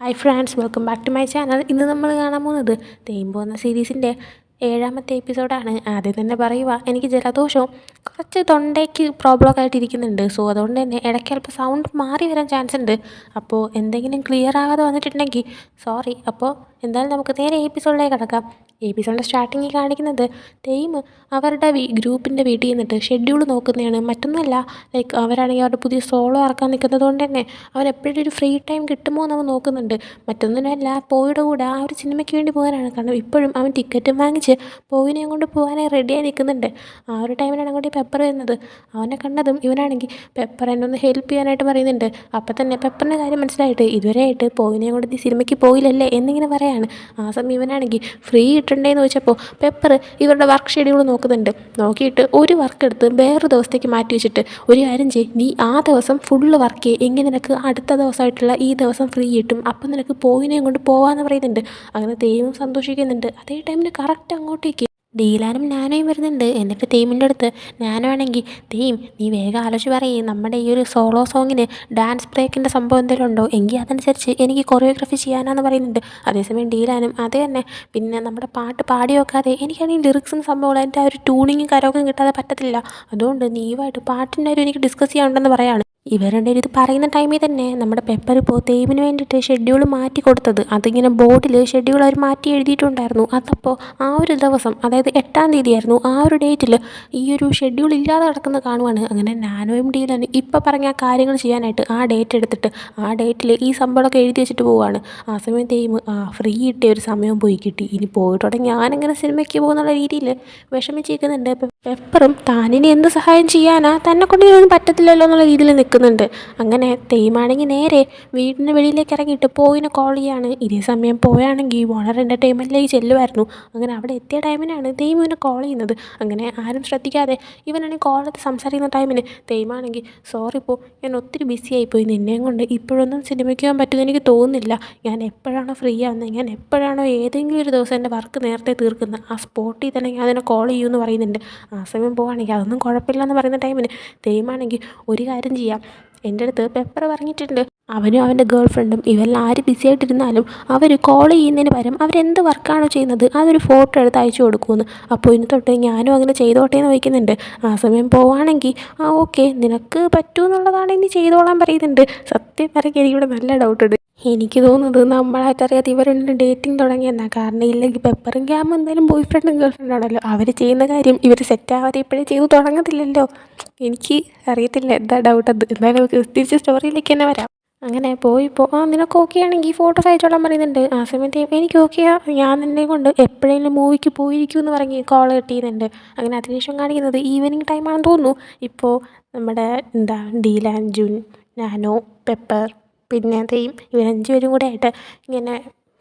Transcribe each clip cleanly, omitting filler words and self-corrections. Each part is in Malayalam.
Hi friends, welcome back to my channel. ഇന്ന് നമ്മൾ കാണാൻ പോകുന്നത് തേമ്പോ എന്ന സീരീസിൻ്റെ 7ാമത്തെ എപ്പിസോഡാണ്. ആദ്യം തന്നെ പറയുക, എനിക്ക് ജലദോഷവും കുറച്ച് തൊണ്ടയ്ക്ക് പ്രോബ്ലമൊക്കെ ആയിട്ടിരിക്കുന്നുണ്ട്. സോ അതുകൊണ്ട് തന്നെ ഇടയ്ക്ക് അല്പം സൗണ്ട് മാറി വരാൻ ചാൻസ് ഉണ്ട്. അപ്പോൾ എന്തെങ്കിലും ക്ലിയർ ആകാതെ വന്നിട്ടുണ്ടെങ്കിൽ സോറി. അപ്പോൾ എന്തായാലും നമുക്ക് നേരെ എപ്പിസോഡിലേക്ക് കിടക്കാം. എപ്പിസോഡിൻ്റെ സ്റ്റാർട്ടിങ്ങിൽ കാണിക്കുന്നത് തെയ്മ് അവരുടെ ഗ്രൂപ്പിൻ്റെ വീട്ടിൽ നിന്നിട്ട് ഷെഡ്യൂൾ നോക്കുന്നതാണ്. മറ്റൊന്നുമല്ല, ലൈക്ക് അവരാണെങ്കിൽ അവരുടെ പുതിയ സോളോ ഇറക്കാൻ നിൽക്കുന്നത് കൊണ്ട് തന്നെ അവൻ എപ്പോഴും ഒരു ഫ്രീ ടൈം കിട്ടുമോ എന്ന് അവൻ നോക്കുന്നുണ്ട്. മറ്റൊന്നിനല്ല, പോയുടെ കൂടെ ആ ഒരു സിനിമയ്ക്ക് വേണ്ടി പോകാനാണ്. കാരണം ഇപ്പോഴും അവൻ ടിക്കറ്റും വാങ്ങിച്ച് പോയിനെയും കൊണ്ട് പോകാനായി റെഡിയായി നിൽക്കുന്നുണ്ട്. ആ ഒരു ടൈമിലാണ് അങ്ങോട്ട് പെപ്പർ വരുന്നത്. അവനെ കണ്ടതും ഇവനാണെങ്കിൽ പെപ്പർ എന്നെ ഒന്ന് ഹെൽപ്പ് ചെയ്യാനായിട്ട് പറയുന്നുണ്ട്. അപ്പം തന്നെ പെപ്പറിൻ്റെ കാര്യം മനസ്സിലായിട്ട് ഇതുവരെയായിട്ട് പോയിനെയും കൊണ്ട് നീ സിനിമയ്ക്ക് പോയില്ലല്ലേ എന്നിങ്ങനെ പറയാണ്. ആ സമയം ഇവനാണെങ്കിൽ ഫ്രീ ഇട്ടുണ്ടേന്ന് ചോദിച്ചപ്പോൾ പെപ്പർ ഇവരുടെ വർക്ക് ഷെഡ്യൂൾ നോക്കുന്നുണ്ട്. നോക്കിയിട്ട് ഒരു വർക്ക് എടുത്ത് വേറൊരു ദിവസത്തേക്ക് മാറ്റി വെച്ചിട്ട്, ഒരു കാര്യം ചെയ്യ്, നീ ആ ദിവസം ഫുള്ള് വർക്ക് ചെയ്യ്, എങ്കിൽ നിനക്ക് അടുത്ത ദിവസമായിട്ടുള്ള ഈ ദിവസം ഫ്രീ കിട്ടും, അപ്പം നിനക്ക് പോയിനെയും കൊണ്ട് പോകാമെന്ന് പറയുന്നുണ്ട്. അങ്ങനെ തെയ്യവും സന്തോഷിക്കുന്നുണ്ട്. അതേ ടൈമിന് കറക്റ്റ് അങ്ങോട്ടേക്ക് ഡീലാനും നാനോയും വരുന്നുണ്ട്. എന്നിട്ട് തെയ്മിൻ്റെ അടുത്ത് നാനോ ആണെങ്കിൽ, തെയ്യം നീ വേഗം ആലോചിച്ച് പറയും, നമ്മുടെ ഈ ഒരു സോളോ സോങ്ങിന് ഡാൻസ് ബ്രേക്കിൻ്റെ സംഭവം എന്തെങ്കിലും ഉണ്ടോ, എങ്കിൽ അതനുസരിച്ച് എനിക്ക് കൊറിയോഗ്രാഫി ചെയ്യാനാന്ന് പറയുന്നുണ്ട്. അതേസമയം ഡീലാനും അത് തന്നെ, പിന്നെ നമ്മുടെ പാട്ട് പാടി വെക്കാതെ എനിക്കാണെങ്കിൽ ലിറിക്സും സംഭവങ്ങളും എൻ്റെ ആ ഒരു ട്യൂണിങ്ങും കരോക്കും കിട്ടാതെ പറ്റത്തില്ല. അതുകൊണ്ട് നീയുമായിട്ട് പാട്ടിൻ്റെ കാര്യം എനിക്ക് ഡിസ്കസ് ചെയ്യാനുണ്ടെന്ന് പറയാണ്. ഇവരുടെ ഇത് പറയുന്ന ടൈമിൽ തന്നെ നമ്മുടെ പെപ്പർ ഇപ്പോൾ തെയ്മിന് വേണ്ടിയിട്ട് ഷെഡ്യൂൾ മാറ്റി കൊടുത്തത്, അതിങ്ങനെ ബോർഡിൽ ഷെഡ്യൂൾ അവർ മാറ്റി എഴുതിയിട്ടുണ്ടായിരുന്നു. അതപ്പോൾ ആ ഒരു ദിവസം, അതായത് 8-ാം തീയതി ആയിരുന്നു, ആ ഒരു ഡേറ്റിൽ ഈ ഒരു ഷെഡ്യൂൾ ഇല്ലാതെ കിടക്കുന്നത് കാണുവാണ്. അങ്ങനെ നാനോയും ഡീലാനും ഇപ്പോൾ പറഞ്ഞ കാര്യങ്ങൾ ചെയ്യാനായിട്ട് ആ ഡേറ്റ് എടുത്തിട്ട് ആ ഡേറ്റിൽ ഈ സംഭവമൊക്കെ എഴുതി വെച്ചിട്ട് പോവുകയാണ്. ആ സമയം തെയ്മ് ഫ്രീ കിട്ടിയ ഒരു സമയം പോയി കിട്ടി, ഇനി പോയിട്ടുണ്ടെങ്കിൽ ഞാനെങ്ങനെ സിനിമയ്ക്ക് പോകുന്നുള്ള രീതിയിൽ വിഷമിച്ചിരിക്കുന്നുണ്ട്. പെപ്പറും താനിനി എന്ത് സഹായം ചെയ്യാനാ, തന്നെ കൊണ്ട് ഇതിനൊന്നും പറ്റത്തില്ലല്ലോ എന്നുള്ള രീതിയിൽ നിൽക്കുന്നുണ്ട്. അങ്ങനെ തെയ്മാണെങ്കിൽ നേരെ വീടിൻ്റെ വെളിയിലേക്ക് ഇറങ്ങിയിട്ട് പോയിനെ കോൾ ചെയ്യാണ്. ഇതേ സമയം പോയാണെങ്കിൽ വോണർ എൻ്റർടൈൻമെൻറ്റിലേക്ക് ചെല്ലുമായിരുന്നു. അങ്ങനെ അവിടെ എത്തിയ ടൈമിനാണ് തെയ്മിനെ കോൾ ചെയ്യുന്നത്. അങ്ങനെ ആരും ശ്രദ്ധിക്കാതെ ഇവനാണെങ്കിൽ കോളത്ത് സംസാരിക്കുന്ന ടൈമിന് തെയ്മാണെങ്കിൽ, സോറി ഇപ്പോൾ ഞാൻ ഒത്തിരി ബിസി ആയിപ്പോയി, നിന്നെയും കൊണ്ട് ഇപ്പോഴൊന്നും സിനിമയ്ക്ക് പോകാൻ പറ്റുമെന്ന് എനിക്ക് തോന്നുന്നില്ല. ഞാൻ എപ്പോഴാണോ ഫ്രീ ആവുന്നത്, ഞാൻ എപ്പോഴാണോ ഏതെങ്കിലും ഒരു ദിവസം എൻ്റെ വർക്ക് നേരത്തെ തീർക്കുന്നത്, ആ സ്പോട്ടിൽ തന്നെ ഞാൻ അതിനെ കോൾ ചെയ്യുമെന്ന് പറയുന്നുണ്ട്. ആ സമയം പോവുകയാണെങ്കിൽ അതൊന്നും കുഴപ്പമില്ല എന്ന് പറയുന്ന ടൈമിന് തെയ്മാണെങ്കിൽ, ഒരു കാര്യം ചെയ്യാം, എൻ്റെ അടുത്ത് പെപ്പർ പറഞ്ഞിട്ടുണ്ട്, അവനും അവൻ്റെ ഗേൾ ഫ്രണ്ടും ഇവരെല്ലാം ആര് ബിസി ആയിട്ടിരുന്നാലും അവർ കോൾ ചെയ്യുന്നതിന് പകരം അവരെന്ത് വർക്കാണോ ചെയ്യുന്നത് അതൊരു ഫോട്ടോ എടുത്ത് അയച്ചു കൊടുക്കുമെന്ന്. അപ്പോൾ ഇന്ന് തൊട്ട് ഞാനും അങ്ങനെ ചെയ്തോട്ടെ എന്ന് വയ്ക്കുന്നുണ്ട്. ആ സമയം പോവുകയാണെങ്കിൽ ഓക്കെ, നിനക്ക് പറ്റുമെന്നുള്ളതാണെങ്കിൽ നീ ചെയ്തോളാൻ പറയുന്നുണ്ട്. സത്യം പറയുക എനിക്കിവിടെ നല്ല ഡൗട്ടുണ്ട്. എനിക്ക് തോന്നുന്നത് നമ്മളായിട്ടറിയാതെ ഇവർ ഡേറ്റിംഗ് തുടങ്ങിയെന്നാണ്. കാരണം ഇല്ലെങ്കിൽ പെപ്പറും ക്യാമും എന്തായാലും ബോയ് ഫ്രണ്ടും ഗേൾ ഫ്രണ്ടാണല്ലോ. അവർ ചെയ്യുന്ന കാര്യം ഇവർ സെറ്റാവാതെ ഇപ്പോഴേ ചെയ്ത് തുടങ്ങത്തില്ലല്ലോ. എനിക്ക് അറിയത്തില്ല എന്താ ഡൗട്ട് അത്. എന്തായാലും തിരിച്ച് സ്റ്റോറിയിലേക്ക് തന്നെ വരാം. അങ്ങനെ പോയിപ്പോൾ നിനക്ക് ഓക്കെ ആണെങ്കിൽ ഫോട്ടോസ് അയച്ചോളാൻ പറയുന്നുണ്ട്. ആ സമയത്ത് എനിക്ക് ഓക്കെയാ, ഞാൻ നിന്നെ കൊണ്ട് എപ്പോഴെങ്കിലും മൂവിക്ക് പോയിരിക്കും എന്ന് പറഞ്ഞ് കോൾ കിട്ടിയുന്നുണ്ട്. അങ്ങനെ അതിനുശേഷം കാണിക്കുന്നത് ഈവനിങ് ടൈമാണെന്ന് തോന്നുന്നു. ഇപ്പോൾ നമ്മുടെ ഡീലാൻ, ജുൻ, നാനോ, പെപ്പർ, പിന്നെ തെയ്യം, ഇവർ 5 പേരും കൂടെ ആയിട്ട് ഇങ്ങനെ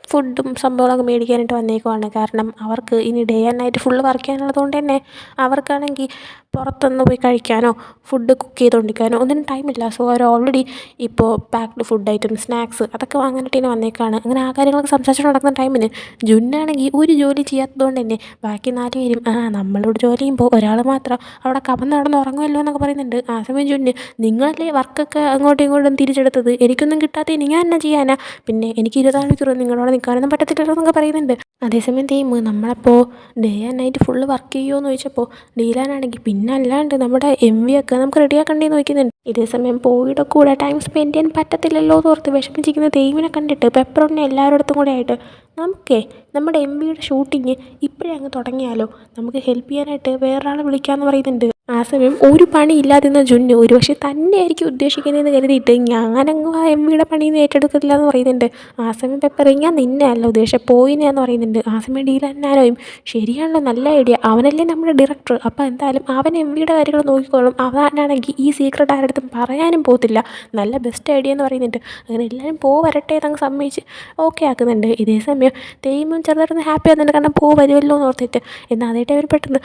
ഫുഡും സംഭവങ്ങളൊക്കെ മേടിക്കാനായിട്ട് വന്നേക്കുവാണ്. കാരണം അവർക്ക് ഇനി day and night full work ചെയ്യാനുള്ളത് കൊണ്ട് തന്നെ അവർക്കാണെങ്കിൽ പുറത്തൊന്ന് പോയി കഴിക്കാനോ ഫുഡ് കുക്ക് ചെയ്തുകൊണ്ടിരിക്കാനോ ഒന്നിനും ടൈമില്ല. സോ അവർ ഓൾറെഡി ഇപ്പോൾ പാക്ഡ് ഫുഡ് ഐറ്റം, സ്നാക്സ് അതൊക്കെ വാങ്ങാനായിട്ട് ഇനി വന്നേക്കാണ്. അങ്ങനെ ആ കാര്യങ്ങളൊക്കെ സംസാരിച്ച് നടക്കുന്ന ടൈമിന് ജുന്നാണെങ്കിൽ ഒരു ജോലി ചെയ്യാത്തതുകൊണ്ട് തന്നെ ബാക്കി 4 പേരും നമ്മളോട് ജോലി ചെയ്യുമ്പോൾ ഒരാൾ മാത്രം അവിടെ കമന്ന് നടന്ന് ഉറങ്ങുമല്ലോ എന്നൊക്കെ പറയുന്നുണ്ട്. ആ സമയം ജുന്ന്, നിങ്ങളല്ലേ വർക്കൊക്കെ അങ്ങോട്ടും ഇങ്ങോട്ടും തിരിച്ചെടുത്തത്, എനിക്കൊന്നും കിട്ടാത്തതിന് ഞാൻ എന്നാ ചെയ്യാനാ, പിന്നെ എനിക്ക് 24 മണിക്കൂർ നിങ്ങളോട് നിൽക്കാനൊന്നും പറ്റത്തില്ലല്ലോ എന്നൊക്കെ പറയുന്നുണ്ട്. അതേസമയം തെയ്മ്, നമ്മളപ്പോൾ day and night full work ചെയ്യുമോ എന്ന് ചോദിച്ചപ്പോൾ ഡീലാനാണെങ്കിൽ, പിന്നെ അല്ലാണ്ട് നമ്മുടെ MV ഒക്കെ നമുക്ക് റെഡിയാക്കണ്ടേന്ന് ചോദിക്കുന്നുണ്ട്. ഇതേസമയം പോയുടെ കൂടെ ടൈം സ്പെൻഡ് ചെയ്യാൻ പറ്റത്തില്ലല്ലോ എന്ന് ഓർത്ത് വിഷമിച്ചിരിക്കുന്ന തെയ്മിനെ കണ്ടിട്ട് പെപ്പറോണിനെ എല്ലാവരുടെ കൂടെ ആയിട്ട്, നമുക്കേ നമ്മുടെ MVയുടെ ഷൂട്ടിങ് ഇപ്പോഴേ അങ്ങ് തുടങ്ങിയാലോ, നമുക്ക് ഹെൽപ്പ് ചെയ്യാനായിട്ട് വേറൊരാളെ വിളിക്കാമെന്ന് പറയുന്നുണ്ട്. ആ സമയം ഒരു പണി ഇല്ലാതിരുന്ന ജുന്ന് ഒരുപക്ഷെ തന്നെയായിരിക്കും ഉദ്ദേശിക്കുന്നതെന്ന് കരുതിയിട്ട് ഞാനങ്ങ് ആ MVയുടെ പണിയൊന്നും ഏറ്റെടുക്കില്ല എന്ന് പറയുന്നുണ്ട്. ആ സമയം പെപ്പർ, ഞാൻ നിന്നെ അല്ല ഉദ്ദേശിച്ചത്, പോയിനെയാന്ന് പറയുന്നുണ്ട്. ആ സമയം ഡീലാനാരും, ശരിയാണല്ലോ, നല്ല ഐഡിയ, അവനല്ലേ നമ്മുടെ ഡയറക്ടർ, അപ്പോൾ എന്തായാലും അവൻ MVയുടെ കാര്യങ്ങൾ നോക്കിക്കോളും, അവനാണെങ്കിൽ ഈ സീക്രട്ട് ആരുടെ അടുത്തും പറയാനും പോകത്തില്ല, നല്ല ബെസ്റ്റ് ഐഡിയ എന്ന് പറയുന്നുണ്ട്. അങ്ങനെ എല്ലാവരും വരട്ടെ എന്നങ്ങ് സമ്മതിച്ച് ഓക്കെ ആക്കുന്നുണ്ട്. ഇതേ സമയം തെയ്മും ചെറുതായിട്ടൊന്ന് ഹാപ്പി ആകുന്നുണ്ട്, കാരണം വരുമല്ലോ എന്ന് ഓർത്തിട്ട്. എന്നാൽ അതേ ടൈമിൽ പെട്ടെന്ന്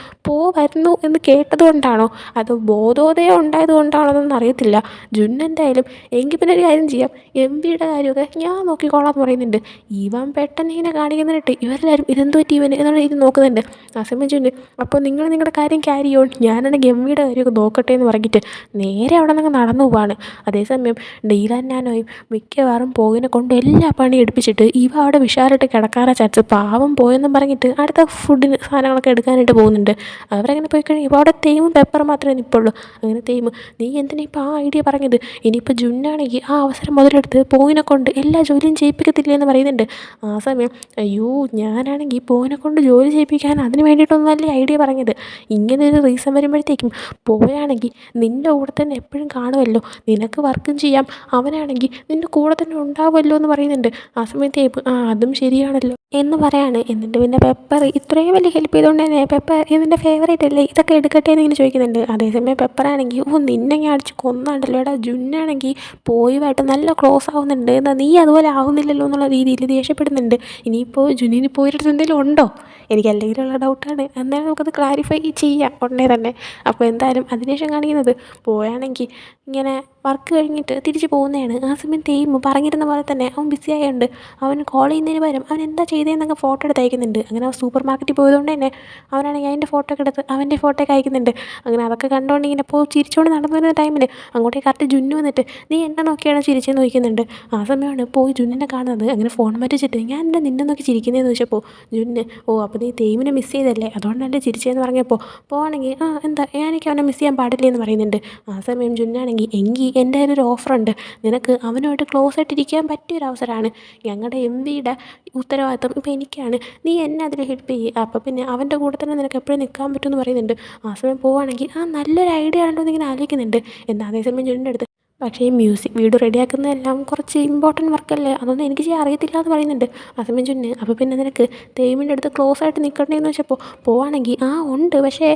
വരുന്നു എന്ന് കേട്ടതുകൊണ്ടാണ് കൊണ്ടാണോ അതോ ബോധോദയം ഉണ്ടായത് കൊണ്ടാണോ എന്നൊന്നും അറിയത്തില്ല. ജുൻ എന്തായാലും എങ്കിൽ പിന്നെ ഒരു കാര്യം ചെയ്യാം, എം വിയുടെ കാര്യമൊക്കെ ഞാൻ നോക്കിക്കോളാം എന്ന് പറയുന്നുണ്ട്. ഇവൻ പെട്ടെന്ന് ഇങ്ങനെ കാണിക്കുന്നിട്ട് ഇവരെല്ലാവരും ഇതെന്ത് പറ്റി ഇവന് എന്നുള്ള രീതിയിൽ നോക്കുന്നുണ്ട്. ആ സമയം ജുൻ അപ്പോൾ നിങ്ങൾ നിങ്ങളുടെ കാര്യം ക്യാരി ഓൺ, ഞാനാണെങ്കിൽ എം വിയുടെ കാര്യമൊക്കെ നോക്കട്ടെ എന്ന് പറഞ്ഞിട്ട് നേരെ അവിടെ നിന്ന് നടന്നു പോവാണ്. അതേസമയം ഡീലാൻ നാനോയും മിക്കവാറും പോയിനെ കൊണ്ട് എല്ലാ പണി എടുപ്പിച്ചിട്ട് ഇവ അവിടെ വിശാലിട്ട് കിടക്കാറാ ചാൻസ്. പാവം പോയെന്നും പറഞ്ഞിട്ട് അടുത്ത ഫുഡിന് സാധനങ്ങളൊക്കെ എടുക്കാനായിട്ട് പോകുന്നുണ്ട്. അവരങ്ങനെ പോയി കഴിയുമ്പോൾ അവിടെ തേമും പെപ്പറും മാത്രമേ നിൽപ്പുള്ളൂ. അങ്ങനെ തേം, നീ എന്തിനാ ഇപ്പോൾ ആ ഐഡിയ പറഞ്ഞത്? ഇനിയിപ്പോൾ ജുന്നാണെങ്കിൽ ആ അവസരം മുതലെടുത്ത് പോയിനെ കൊണ്ട് എല്ലാ ജോലിയും ചെയ്യിപ്പിക്കത്തില്ലേ എന്ന് പറയുന്നുണ്ട്. ആ സമയം അയ്യോ, ഞാനാണെങ്കിൽ പോയിനെ കൊണ്ട് ജോലി ചെയ്യിപ്പിക്കാൻ അതിന് വേണ്ടിയിട്ടൊന്നും അല്ലേ ഐഡിയ പറഞ്ഞത്. ഇങ്ങനെ ഒരു റീസൺ വരുമ്പോഴത്തേക്കും പോയാണെങ്കിൽ നിൻ്റെ കൂടെ തന്നെ എപ്പോഴും കാണുമല്ലോ, നിനക്ക് വർക്കും ചെയ്യാം, അവനാണെങ്കിൽ നിൻ്റെ കൂടെ തന്നെ ഉണ്ടാവുമല്ലോ എന്ന് പറയുന്നുണ്ട്. ആ സമയത്ത് അതും ശരിയാണല്ലോ എന്ന് പറയാണ്. എന്നിട്ട് പിന്നെ പെപ്പർ ഇത്രയും വലിയ ഹെൽപ്പ് ചെയ്തുകൊണ്ട് തന്നെ പെപ്പർ ഇതിൻ്റെ ഫേവറേറ്റ് അല്ലേ, ഇതൊക്കെ എടുക്കട്ടെ എന്നിങ്ങനെ ചോദിക്കുന്നുണ്ട്. അതേസമയം പെപ്പറാണെങ്കിൽ നിന്നെ ഞാൻ അടിച്ച് കൊന്നാണ്ടല്ലോ, എടാ ജുന്നാണെങ്കിൽ പോയുമായിട്ട് നല്ല ക്ലോസ് ആവുന്നുണ്ട്, എന്നാൽ നീ അതുപോലെ ആവുന്നില്ലല്ലോ എന്നുള്ള രീതിയിൽ ദേഷ്യപ്പെടുന്നുണ്ട്. ഇനിയിപ്പോൾ ജുന്നിന് പോയിട്ട് എന്തെങ്കിലും ഉണ്ടോ, എനിക്ക് അല്ലെങ്കിലുള്ള ഡൗട്ടാണ്. എന്നാലും നമുക്കത് ക്ലാരിഫൈ ചെയ്യാം ഉടനെ തന്നെ. അപ്പോൾ എന്തായാലും അതിനുശേഷം കാണിക്കുന്നത് പോയാണെങ്കിൽ ഇങ്ങനെ വർക്ക് കഴിഞ്ഞിട്ട് തിരിച്ച് പോകുന്നതാണ്. ആ സമയം തേയും പറഞ്ഞിരുന്ന പോലെ തന്നെ അവൻ ബിസി ആയതുകൊണ്ട് അവൻ കോൾ ചെയ്യുന്നതിന് പകരം അവൻ എന്താ ചെയ്തതെന്നൊക്കെ ഫോട്ടോ എടുത്ത് അയക്കുന്നുണ്ട്. അങ്ങനെ അവൻ സൂപ്പർ മാർക്കറ്റിൽ പോയതുകൊണ്ട് തന്നെ അവനാണെങ്കിൽ അതിൻ്റെ ഫോട്ടോ ഒക്കെ എടുത്ത് അവൻ്റെ ഫോട്ടോ ഒക്കെ അയക്കുന്നുണ്ട്. അങ്ങനെ അതൊക്കെ കണ്ടുകൊണ്ട് ഇങ്ങനെ ഇപ്പോൾ ചിരിച്ചുകൊണ്ട് നടന്നു വരുന്ന ടൈമിൽ അങ്ങോട്ടേക്ക് കറക്റ്റ് ജുന്നു വന്നിട്ട് നീ എന്നെ നോക്കിയാണ് ചിരിച്ചെന്ന് ചോദിക്കുന്നുണ്ട്. ആ സമയമാണ് പോയി ജുന്നിനെ കാണുന്നത്. അങ്ങനെ ഫോൺ മാറ്റിച്ചിട്ട് ഞാൻ എന്താ നിന്നെ നോക്കി ചിരിക്കുന്നതെന്ന് ചോദിച്ചപ്പോൾ ജുന്ന് അപ്പോൾ നീ തേമിനെ മിസ് ചെയ്തല്ലേ അതുകൊണ്ടല്ലേ ചിരിച്ചതെന്ന് പറഞ്ഞപ്പോൾ പോവാണെങ്കിൽ എന്താ എനിക്ക് അവനെ മിസ് ചെയ്യാൻ പാടില്ലേ എന്ന് പറയുന്നുണ്ട്. ആ സമയം ജുന്നാണെങ്കിൽ എങ്കിൽ എൻ്റെ കയ്യിലൊരു ഓഫറുണ്ട്, നിനക്ക് അവനുമായിട്ട് ക്ലോസ് ആയിട്ടിരിക്കാൻ പറ്റിയൊരു അവസരമാണ്, ഞങ്ങളുടെ എം വിയുടെ ഉത്തരവാദിത്വം ഇപ്പോൾ എനിക്കാണ്, നീ എന്നെ അതിൽ ഹെൽപ്പ് ചെയ്യുക, അപ്പോൾ പിന്നെ അവൻ്റെ കൂടെ തന്നെ നിനക്ക് എപ്പോഴും നിൽക്കാൻ പറ്റുമെന്ന് പറയുന്നുണ്ട്. ആ സമയം പോവുകയാണെങ്കിൽ നല്ലൊരു ഐഡിയ ആണല്ലോ എന്നിങ്ങനെ ആലോചിക്കുന്നുണ്ട്. എന്നാൽ അതേസമയം ജുന്നിൻ്റെ അടുത്ത് പക്ഷേ ഈ മ്യൂസിക് വീഡിയോ റെഡിയാക്കുന്നതെല്ലാം കുറച്ച് ഇമ്പോർട്ടൻറ്റ് വർക്കല്ലേ, അതൊന്നും എനിക്ക് ചെയ്യാൻ അറിയത്തില്ല എന്ന് പറയുന്നുണ്ട്. ആ സമയം ജുന്ന് അപ്പോൾ പിന്നെ നിനക്ക് തേമിൻ്റെ അടുത്ത് ക്ലോസ് ആയിട്ട് നിൽക്കണ്ടേന്ന് വെച്ചപ്പോൾ പോവുകയാണെങ്കിൽ ഉണ്ട്, പക്ഷേ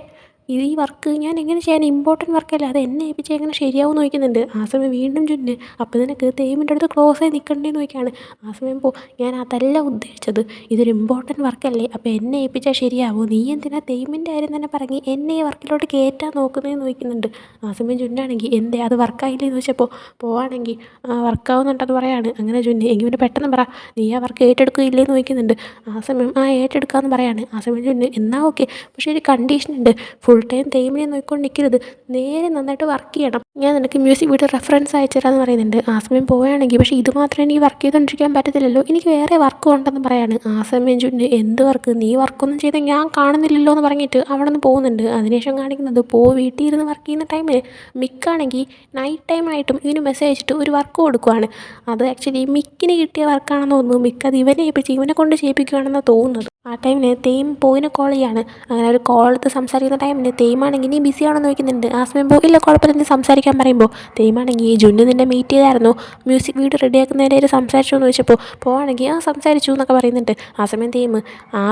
ഈ വർക്ക് ഞാൻ എങ്ങനെ ചെയ്യാൻ, ഇമ്പോർട്ടൻറ്റ് വർക്കല്ലേ, അത് എന്നെ ഏൽപ്പിച്ചാൽ എങ്ങനെ ശരിയാവും ചോദിക്കുന്നുണ്ട്. ആ സമയം വീണ്ടും ജുന്ന് അപ്പോൾ നിനക്ക് തേമിൻ്റെ അടുത്ത് ക്ലോസ് ആയി നിൽക്കണ്ടേന്ന് ചോദിക്കുകയാണ്. ആ സമയം ഞാൻ അതല്ല ഉദ്ദേശിച്ചത്, ഇതൊരു ഇമ്പോർട്ടൻറ്റ് വർക്കല്ലേ, അപ്പോൾ എന്നെ ഏൽപ്പിച്ചാൽ ശരിയാവും, നീ എന്തിനാ തേമിൻ്റെ കാര്യം തന്നെ പറഞ്ഞ് എന്നെ ഈ വർക്കിലോട്ട് കയറ്റാൻ നോക്കുന്നതെന്ന് ചോദിക്കുന്നുണ്ട്. ആ സമയം ജുന്നാണെങ്കിൽ എന്തേ അത് വർക്കായില്ലേ എന്ന് ചോദിച്ചപ്പോൾ പോവാണെങ്കിൽ വർക്കാവുന്നുണ്ടെന്ന് പറയാണ്. അങ്ങനെ ജുന്ന് എങ്കിൽ പിന്നെ പെട്ടെന്ന് പറ, നീ ആ വർക്ക് ഏറ്റെടുക്കുകയില്ലേന്ന് ചോദിക്കുന്നുണ്ട്. ആ സമയം ഏറ്റെടുക്കാമെന്ന് പറയാണ്. ആ സമയം ജുന്ന് എന്നാൽ ഓക്കെ, പക്ഷേ ഒരു കണ്ടീഷനുണ്ട്, ഫുൾ ടൈം തേമിനെ നോക്കിക്കൊണ്ട് നിൽക്കരുത്, നേരെ നന്നായിട്ട് വർക്ക് ചെയ്യണം, ഞാൻ നിനക്ക് മ്യൂസിക് വീഡിയോ റെഫറൻസ് അയച്ചു തരാമെന്ന് പറയുന്നുണ്ട്. ആ സമയം പോവുകയാണെങ്കിൽ പക്ഷേ ഇത് മാത്രം എനിക്ക് വർക്ക് ചെയ്തുകൊണ്ടിരിക്കാൻ പറ്റത്തില്ലല്ലോ, എനിക്ക് വേറെ വർക്കും ഉണ്ടെന്ന് പറയാണ്. ആ സമയം ചുണ്ട് എന്ത് വർക്ക്, നീ വർക്കൊന്നും ചെയ്ത് ഞാൻ കാണുന്നില്ലല്ലോ എന്ന് പറഞ്ഞിട്ട് അവിടെ നിന്ന് പോകുന്നുണ്ട്. അതിനുശേഷം കാണിക്കുന്നത് വീട്ടിൽ ഇരുന്ന് വർക്ക് ചെയ്യുന്ന ടൈമിൽ മിക്കാണെങ്കിൽ നൈറ്റ് ടൈം ആയിട്ടും ഇതിന് മെസ്സേജ് അയച്ചിട്ട് ഒരു വർക്ക് കൊടുക്കുവാണ്. അത് ആക്ച്വലി മിക്കിന് കിട്ടിയ വർക്കാണെന്ന് തോന്നുന്നു, മിക്ക അത് ഇവനെ ഏൽപ്പിച്ച് ഇവനെ കൊണ്ട് ചെയ്യിപ്പിക്കുകയാണെന്നാണ് തോന്നുന്നത്. ആ ടൈമിൽ തേം പോയിനെ കോൾ ചെയ്യാണ്. അങ്ങനെ ഒരു കോളെടുത്ത് സംസാരിക്കുന്ന ടൈമിൽ തേമാണെങ്കിൽ നീ ബിസി ആണെന്ന് ചോദിക്കുന്നുണ്ട്. ആ സമയം ഇല്ല കുഴപ്പമില്ല നീ സംസാരിക്കാൻ പറയുമ്പോൾ തേമാണെങ്കിൽ ജുന്നു നിന്നെ മീറ്റ് ചെയ്തായിരുന്നു, മ്യൂസിക് വീഡിയോ റെഡിയാക്കുന്നതിൻ്റെ സംസാരിച്ചു എന്ന് ചോദിച്ചപ്പോൾ പോവാണെങ്കിൽ സംസാരിച്ചു എന്നൊക്കെ പറയുന്നുണ്ട്. ആ സമയം തേം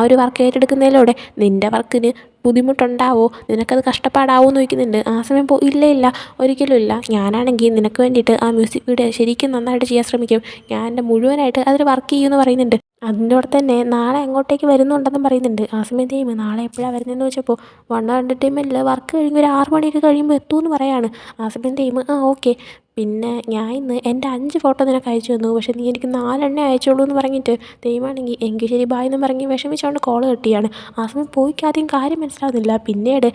ഒരു വർക്ക് ഏറ്റെടുക്കുന്നതിലൂടെ നിൻ്റെ വർക്കിന് ബുദ്ധിമുട്ടുണ്ടാവോ, നിനക്കത് കഷ്ടപ്പാടാവോ എന്ന് ചോദിക്കുന്നുണ്ട്. ആ സമയം ഇല്ല ഒരിക്കലും ഇല്ല, ഞാനാണെങ്കിൽ നിനക്ക് വേണ്ടിയിട്ട് ആ മ്യൂസിക് വീഡിയോ ശരിക്കും നന്നായിട്ട് ചെയ്യാൻ ശ്രമിക്കും, ഞാൻ എൻ്റെ മുഴുവനായിട്ട് അതിൽ വർക്ക് ചെയ്യുമെന്ന് പറയുന്നുണ്ട്. അതിൻ്റെ കൂടെ തന്നെ നാളെ അങ്ങോട്ടേക്ക് വരുന്നുണ്ടെന്നും പറയുന്നുണ്ട്. ആ സമയം നാളെ എപ്പോഴാണ് വരുന്നതെന്ന് ചോദിച്ചപ്പോൾ 100 വർക്ക് കഴിയുമ്പോൾ ഒരു 6 മണിയൊക്കെ കഴിയുമ്പോൾ എത്തുമെന്ന് പറയാണ്. ആ സമയം ഓക്കെ, പിന്നെ ഞാൻ ഇന്ന് എൻ്റെ 5 ഫോട്ടോ നിനക്ക് അയച്ചു തന്നു, പക്ഷേ നീ എനിക്ക് 4 അയച്ചോളൂ എന്ന് പറഞ്ഞിട്ട് തേമാണെങ്കിൽ എങ്കിൽ ശരി ബായ് എന്ന് പറഞ്ഞ് വിഷമിച്ചുകൊണ്ട് കോൾ കെട്ടിയാണ്. ആ സമയം പോയിക്ക് ആദ്യം കാര്യം മനസ്സിലാവുന്നില്ല, പിന്നീട്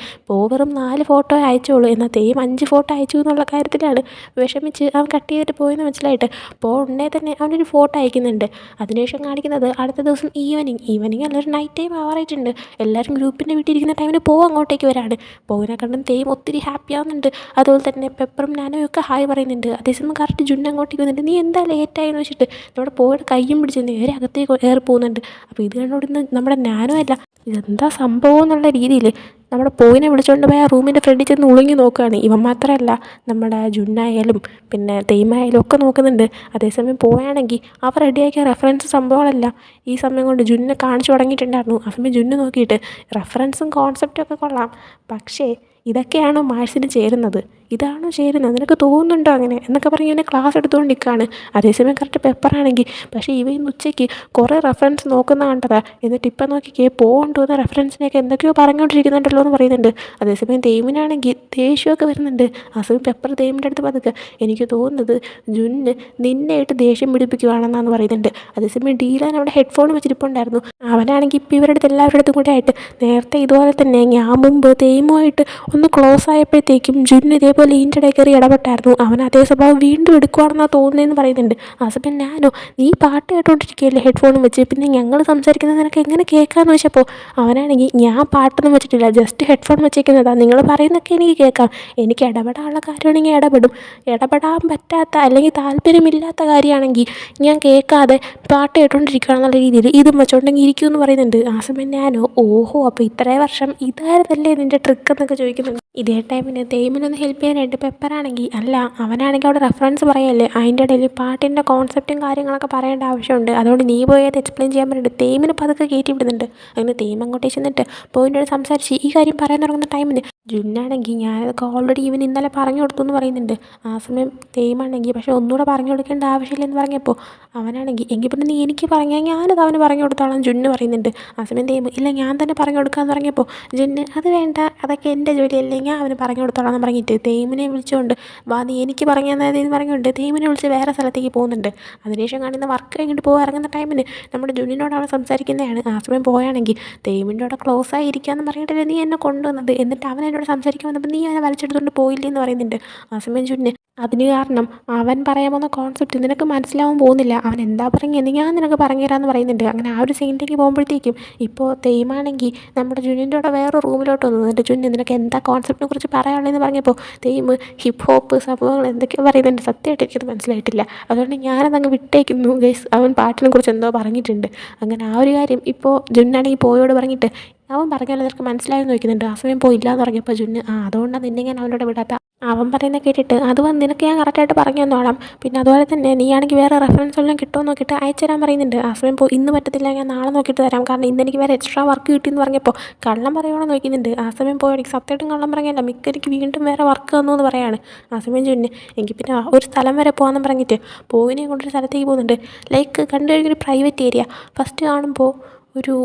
വെറും 4 ഫോട്ടോ അയച്ചോളൂ എന്നാൽ തേം 5 ഫോട്ടോ അയച്ചു എന്നുള്ള കാര്യത്തിലാണ് വിഷമിച്ച് അവൻ കട്ട് ചെയ്തിട്ട് പോയെന്ന് മനസ്സിലായിട്ട് ഉടനെ തന്നെ അവനൊരു ഫോട്ടോ അയക്കുന്നുണ്ട്. അതിനുശേഷം കാണിക്കുന്നത് അടുത്ത ദിവസം ഈവനിങ് അല്ല ഒരു നൈറ്റ് ടൈം ആവാറായിട്ടുണ്ട്. എല്ലാവരും ഗ്രൂപ്പിൻ്റെ വീട്ടിലിരിക്കുന്ന ടൈമിന് അങ്ങോട്ടേക്ക് വരാണ്. പോവിനെ കണ്ടും തേം ഒത്തിരി ഹാപ്പി ആവുന്നുണ്ട്. അതുപോലെ തന്നെ പെപ്പറും നാനോയും ഒക്കെ ഹായ് പറയുന്നുണ്ട്. അതേസമയം കറക്റ്റ് ജുന്ന് അങ്ങോട്ടേക്ക് വന്നിട്ട് നീ എന്താ ലേറ്റായെന്ന് വെച്ചിട്ട് നമ്മുടെ പോയുടെ കയ്യും പിടിച്ച് നേരെ അകത്തേക്ക് കയറി പോകുന്നുണ്ട്. അപ്പോൾ ഇത് കണ്ടുകൊണ്ടിരുന്ന് നമ്മുടെ നാനോ അല്ല ഇതെന്താ സംഭവം എന്നുള്ള രീതിയിൽ നമ്മുടെ പോയിനെ വിളിച്ചുകൊണ്ട് പോയി ആ റൂമിൻ്റെ ഫ്രണ്ടിൽ ചെന്ന് ഒളിഞ്ഞു നോക്കുകയാണ്. ഇവൻ മാത്രമല്ല നമ്മുടെ ജുന്നായാലും പിന്നെ തേമായാലും ഒക്കെ നോക്കുന്നുണ്ട്. അതേസമയം പോവുകയാണെങ്കിൽ അവർ റെഡിയാക്കിയ റെഫറൻസ് സംഭവങ്ങളെല്ലാം ഈ സമയം കൊണ്ട് ജുന്നിനെ കാണിച്ചു തുടങ്ങിയിട്ടുണ്ടായിരുന്നു. ആ സമയം ജുന്ന് നോക്കിയിട്ട് റെഫറൻസും കോൺസെപ്റ്റും ഒക്കെ കൊള്ളാം, പക്ഷേ ഇതൊക്കെയാണോ മാഴ്സിന് ചേരുന്നത്, ഇതാണോ ചേരുന്നത്, നിനക്ക് തോന്നുന്നുണ്ടോ അങ്ങനെ എന്നൊക്കെ പറഞ്ഞ് ഇവനെ ക്ലാസ് എടുത്തുകൊണ്ടിരിക്കുകയാണ്. അതേസമയം കറക്റ്റ് പെപ്പറാണെങ്കിൽ പക്ഷേ ഇവ ഇന്ന് ഉച്ചയ്ക്ക് കുറേ റെഫറൻസ് നോക്കുന്ന കണ്ടതാ. എന്നിട്ട് ഇപ്പം നോക്കിക്കേ പോകണ്ടുവന്ന റെഫറൻസിനെയൊക്കെ എന്തൊക്കെയോ പറഞ്ഞുകൊണ്ടിരിക്കുന്നുണ്ടല്ലോ എന്ന് പറയുന്നുണ്ട്. അതേസമയം തേമിനാണെങ്കിൽ ദേഷ്യമൊക്കെ വരുന്നുണ്ട്. ആ സമയം പെപ്പർ തേമിൻ്റെ അടുത്ത് പതുക്കെ എനിക്ക് തോന്നുന്നത് ജുന്ന് നിന്നെയായിട്ട് ദേഷ്യം പിടിപ്പിക്കുകയാണെന്നാന്ന് പറയുന്നുണ്ട്. അതേസമയം ഡീലാൻ അവിടെ ഹെഡ്ഫോൺ വെച്ചിരിപ്പുണ്ടായിരുന്നു. അവനാണെങ്കിൽ ഇപ്പോൾ ഇവരുടെ അടുത്ത് എല്ലാവരുടെ അടുത്തും കൂടെ ആയിട്ട് നേരത്തെ ഇതുപോലെ തന്നെ ഞാൻ മുമ്പ് തേമുമായിട്ട് ഒന്ന് ക്ലോസ് ആയപ്പോഴത്തേക്കും ജുന്ന് ഇതേപോലെ ഇതിൻ്റെ ഇടയിൽ കയറി ഇടപെട്ടായിരുന്നു. അവൻ അതേ സ്വഭാവം വീണ്ടും എടുക്കുവാണെന്നാണ് തോന്നുന്നതെന്ന് പറയുന്നുണ്ട്. ആ സമയം ഞാനോ നീ പാട്ട് കേട്ടോണ്ടിരിക്കുകയല്ലേ ഹെഡ്ഫോണും വെച്ച്, പിന്നെ ഞങ്ങൾ സംസാരിക്കുന്നത് നിനക്ക് എങ്ങനെ കേൾക്കാമെന്ന് വെച്ചപ്പോൾ അവനാണെങ്കിൽ ഞാൻ പാട്ടൊന്നും വെച്ചിട്ടില്ല, ജസ്റ്റ് ഹെഡ്ഫോൺ വെച്ചേക്കുന്നതാണ്, നിങ്ങൾ പറയുന്നതൊക്കെ എനിക്ക് കേൾക്കാം, എനിക്ക് ഇടപെടാനുള്ള കാര്യമാണെങ്കിൽ ഇടപെടും, ഇടപെടാൻ പറ്റാത്ത അല്ലെങ്കിൽ താല്പര്യമില്ലാത്ത കാര്യമാണെങ്കിൽ ഞാൻ കേൾക്കാതെ പാട്ട് കേട്ടോണ്ടിരിക്കുകയാണെന്നുള്ള രീതിയിൽ ഇതും വെച്ചോണ്ടെങ്കിൽ ഇരിക്കുമെന്ന് പറയുന്നുണ്ട്. ആ സമയം ഞാനോ ഓഹോ അപ്പോൾ ഇത്രയും വർഷം ഇതായിരുന്നല്ലേ നിൻ്റെ ട്രിക്ക് എന്നൊക്കെ ചോദിക്കുന്നുണ്ട്. ഇതേ ടൈമിന് തേമിനൊന്ന് ഹെൽപ്പ് ചെയ്യാനായിട്ട് പെപ്പറാണെങ്കിൽ അല്ല അവനാണെങ്കിൽ അവിടെ റെഫറൻസ് പറയല്ലേ, അതിൻ്റെ ഇടയിൽ പാട്ടിൻ്റെ കോൺസെപ്റ്റും കാര്യങ്ങളൊക്കെ പറയേണ്ട ആവശ്യമുണ്ട്, അതുകൊണ്ട് നീ പോയി അത് എക്സ്പ്ലെയിൻ ചെയ്യാൻ പറഞ്ഞിട്ട് തേമിന് പതുക്കെ കയറ്റി വിടുന്നുണ്ട്. അങ്ങനെ തേം അങ്ങോട്ടേക്ക് ചെന്നിട്ട് പോയിൻ്റോട് സംസാരിച്ച് ഈ കാര്യം പറയാൻ തുടങ്ങുന്ന ടൈമിന് ജുന്നാണെങ്കിൽ ഞാനതൊക്കെ ഓൾറെഡി ഇവൻ ഇന്നലെ പറഞ്ഞു കൊടുത്തു എന്ന് പറയുന്നുണ്ട്. ആ സമയം തേമാണെങ്കിൽ പക്ഷേ ഒന്നുകൂടെ പറഞ്ഞു കൊടുക്കേണ്ട ആവശ്യമില്ലെന്ന് പറഞ്ഞപ്പോൾ അവനാണെങ്കിൽ എങ്കിൽ പിന്നെ നീ എനിക്ക് പറഞ്ഞാൽ ഞാനത് അവന് പറഞ്ഞു കൊടുത്തോളാം ജുന്ന് പറയുന്നുണ്ട്. ആ സമയം തേമ് ഇല്ല ഞാൻ തന്നെ പറഞ്ഞു കൊടുക്കാമെന്ന് പറഞ്ഞപ്പോൾ ജുന്ന് അത് വേണ്ട, അതൊക്കെ എൻ്റെ ജോലിയല്ലേ, ഞാൻ അവന് പറഞ്ഞു കൊടുത്തോളാം എന്ന് പറഞ്ഞിട്ട് തേമിനെ വിളിച്ചുകൊണ്ട് വാ നീ എനിക്ക് പറഞ്ഞു തന്നതെന്ന് പറഞ്ഞുകൊണ്ട് തേമിനെ വിളിച്ച് വേറെ സ്ഥലത്തേക്ക് പോകുന്നുണ്ട്. അതിനുശേഷം കാണുന്ന വർക്ക് കഴിഞ്ഞിട്ട് പോകാൻ ഇറങ്ങുന്ന ടൈമിന് നമ്മുടെ ജുന്നിനോട് അവൻ സംസാരിക്കുന്നതാണ്. ആ സമയം പോയാണെങ്കിൽ തേമിൻ്റെ അവിടെ ക്ലോസ് ആയി ഇരിക്കാമെന്ന് പറഞ്ഞിട്ടല്ലേ നീ എന്നെ കൊണ്ടുവന്നത്, എന്നിട്ട് അവൻ എന്നോട് സംസാരിക്കാൻ വന്നപ്പോൾ നീ അവനെ വലിച്ചെടുത്തുകൊണ്ട് പോയില്ലേ എന്ന് പറയുന്നുണ്ട്. ആ സമയം ജുന്ന് അതിന് കാരണം അവൻ പറയാൻ പോകുന്ന കോൺസെപ്റ്റ് നിനക്ക് മനസ്സിലാവാൻ പോകുന്നില്ല, അവൻ എന്താ പറയുന്നത് ഞാൻ നിനക്ക് പറഞ്ഞുതരാമെന്ന് പറയുന്നുണ്ട്. അങ്ങനെ ആ ഒരു സീനിലേക്ക് പോകുമ്പോഴത്തേക്കും ഇപ്പോൾ തേമാണെങ്കിൽ നമ്മുടെ ജുന്നിൻ്റെ അവിടെ വേറെ റൂമിലോട്ട് വന്നു. എന്നിട്ട് ജുന്ന് നിനക്ക് എന്താ കോൺസെപ്റ്റിനെ കുറിച്ച് പറയാനുള്ളതെന്ന് പറഞ്ഞപ്പോൾ തേമ് ഹിപ്പ് ഹോപ്പ് സംഭവങ്ങൾ എന്തൊക്കെയോ പറയുന്നുണ്ട്, സത്യമായിട്ട് എനിക്കത് മനസ്സിലായിട്ടില്ല, അതുകൊണ്ട് ഞാനതങ്ങ് വിട്ടേക്കുന്നു ഗൈസ്, അവൻ പാട്ടിനെ കുറിച്ച് എന്തോ പറഞ്ഞിട്ടുണ്ട്. അങ്ങനെ ആ ഒരു കാര്യം ഇപ്പോൾ ജുന്നാണെങ്കിൽ പോയോട് പറഞ്ഞിട്ട് അവൻ പറഞ്ഞാൽ നിനക്ക് മനസ്സിലായെന്ന് ചോദിക്കുന്നുണ്ട്. ആ സമയം പോയില്ലാന്ന് പറഞ്ഞപ്പോൾ ജുന്ന് അതുകൊണ്ടാണ് നിന്നെ ഞാൻ അവനോട് വിടാത്ത, അവൻ പറയുന്നത് കേട്ടിട്ട് അത് വന്ന് നിനക്ക് ഞാൻ കറക്റ്റായിട്ട് പറഞ്ഞു തന്നോളാം, പിന്നെ അതുപോലെ തന്നെ നീയാണെങ്കിൽ വേറെ റെഫറൻസ് വല്ലതും കിട്ടുമോ നോക്കിയിട്ട് അയച്ചു തരാൻ പറയുന്നുണ്ട്. ആ സമയം ഇന്ന് പറ്റത്തില്ല, ഞാൻ നാളെ നോക്കിയിട്ട് തരാം, കാരണം ഇന്ന് എനിക്ക് വേറെ എക്സ്ട്രാ വർക്ക് കിട്ടിയെന്ന് പറഞ്ഞപ്പോൾ കള്ളം പറയുവാണെന്ന് നോക്കുന്നുണ്ട്. ആ സമയം എനിക്ക് സത്യമായിട്ടും കള്ളം പറയാനല്ല, എനിക്ക് വീണ്ടും വേറെ വർക്ക് തന്നു എന്ന് പറയാണ്. ആ സമയം ജുന്ന് എനിക്ക് പിന്നെ ഒരു സ്ഥലം വരെ പോകാമെന്ന് പറഞ്ഞിട്ട് പോവിനെ കൊണ്ടൊരു സ്ഥലത്തേക്ക് പോകുന്നുണ്ട്. ലൈക്ക് കണ്ടു കഴിഞ്ഞൊരു പ്രൈവറ്റ് ഏരിയ, ഫസ്റ്റ് കാണുമ്പോൾ ഒരു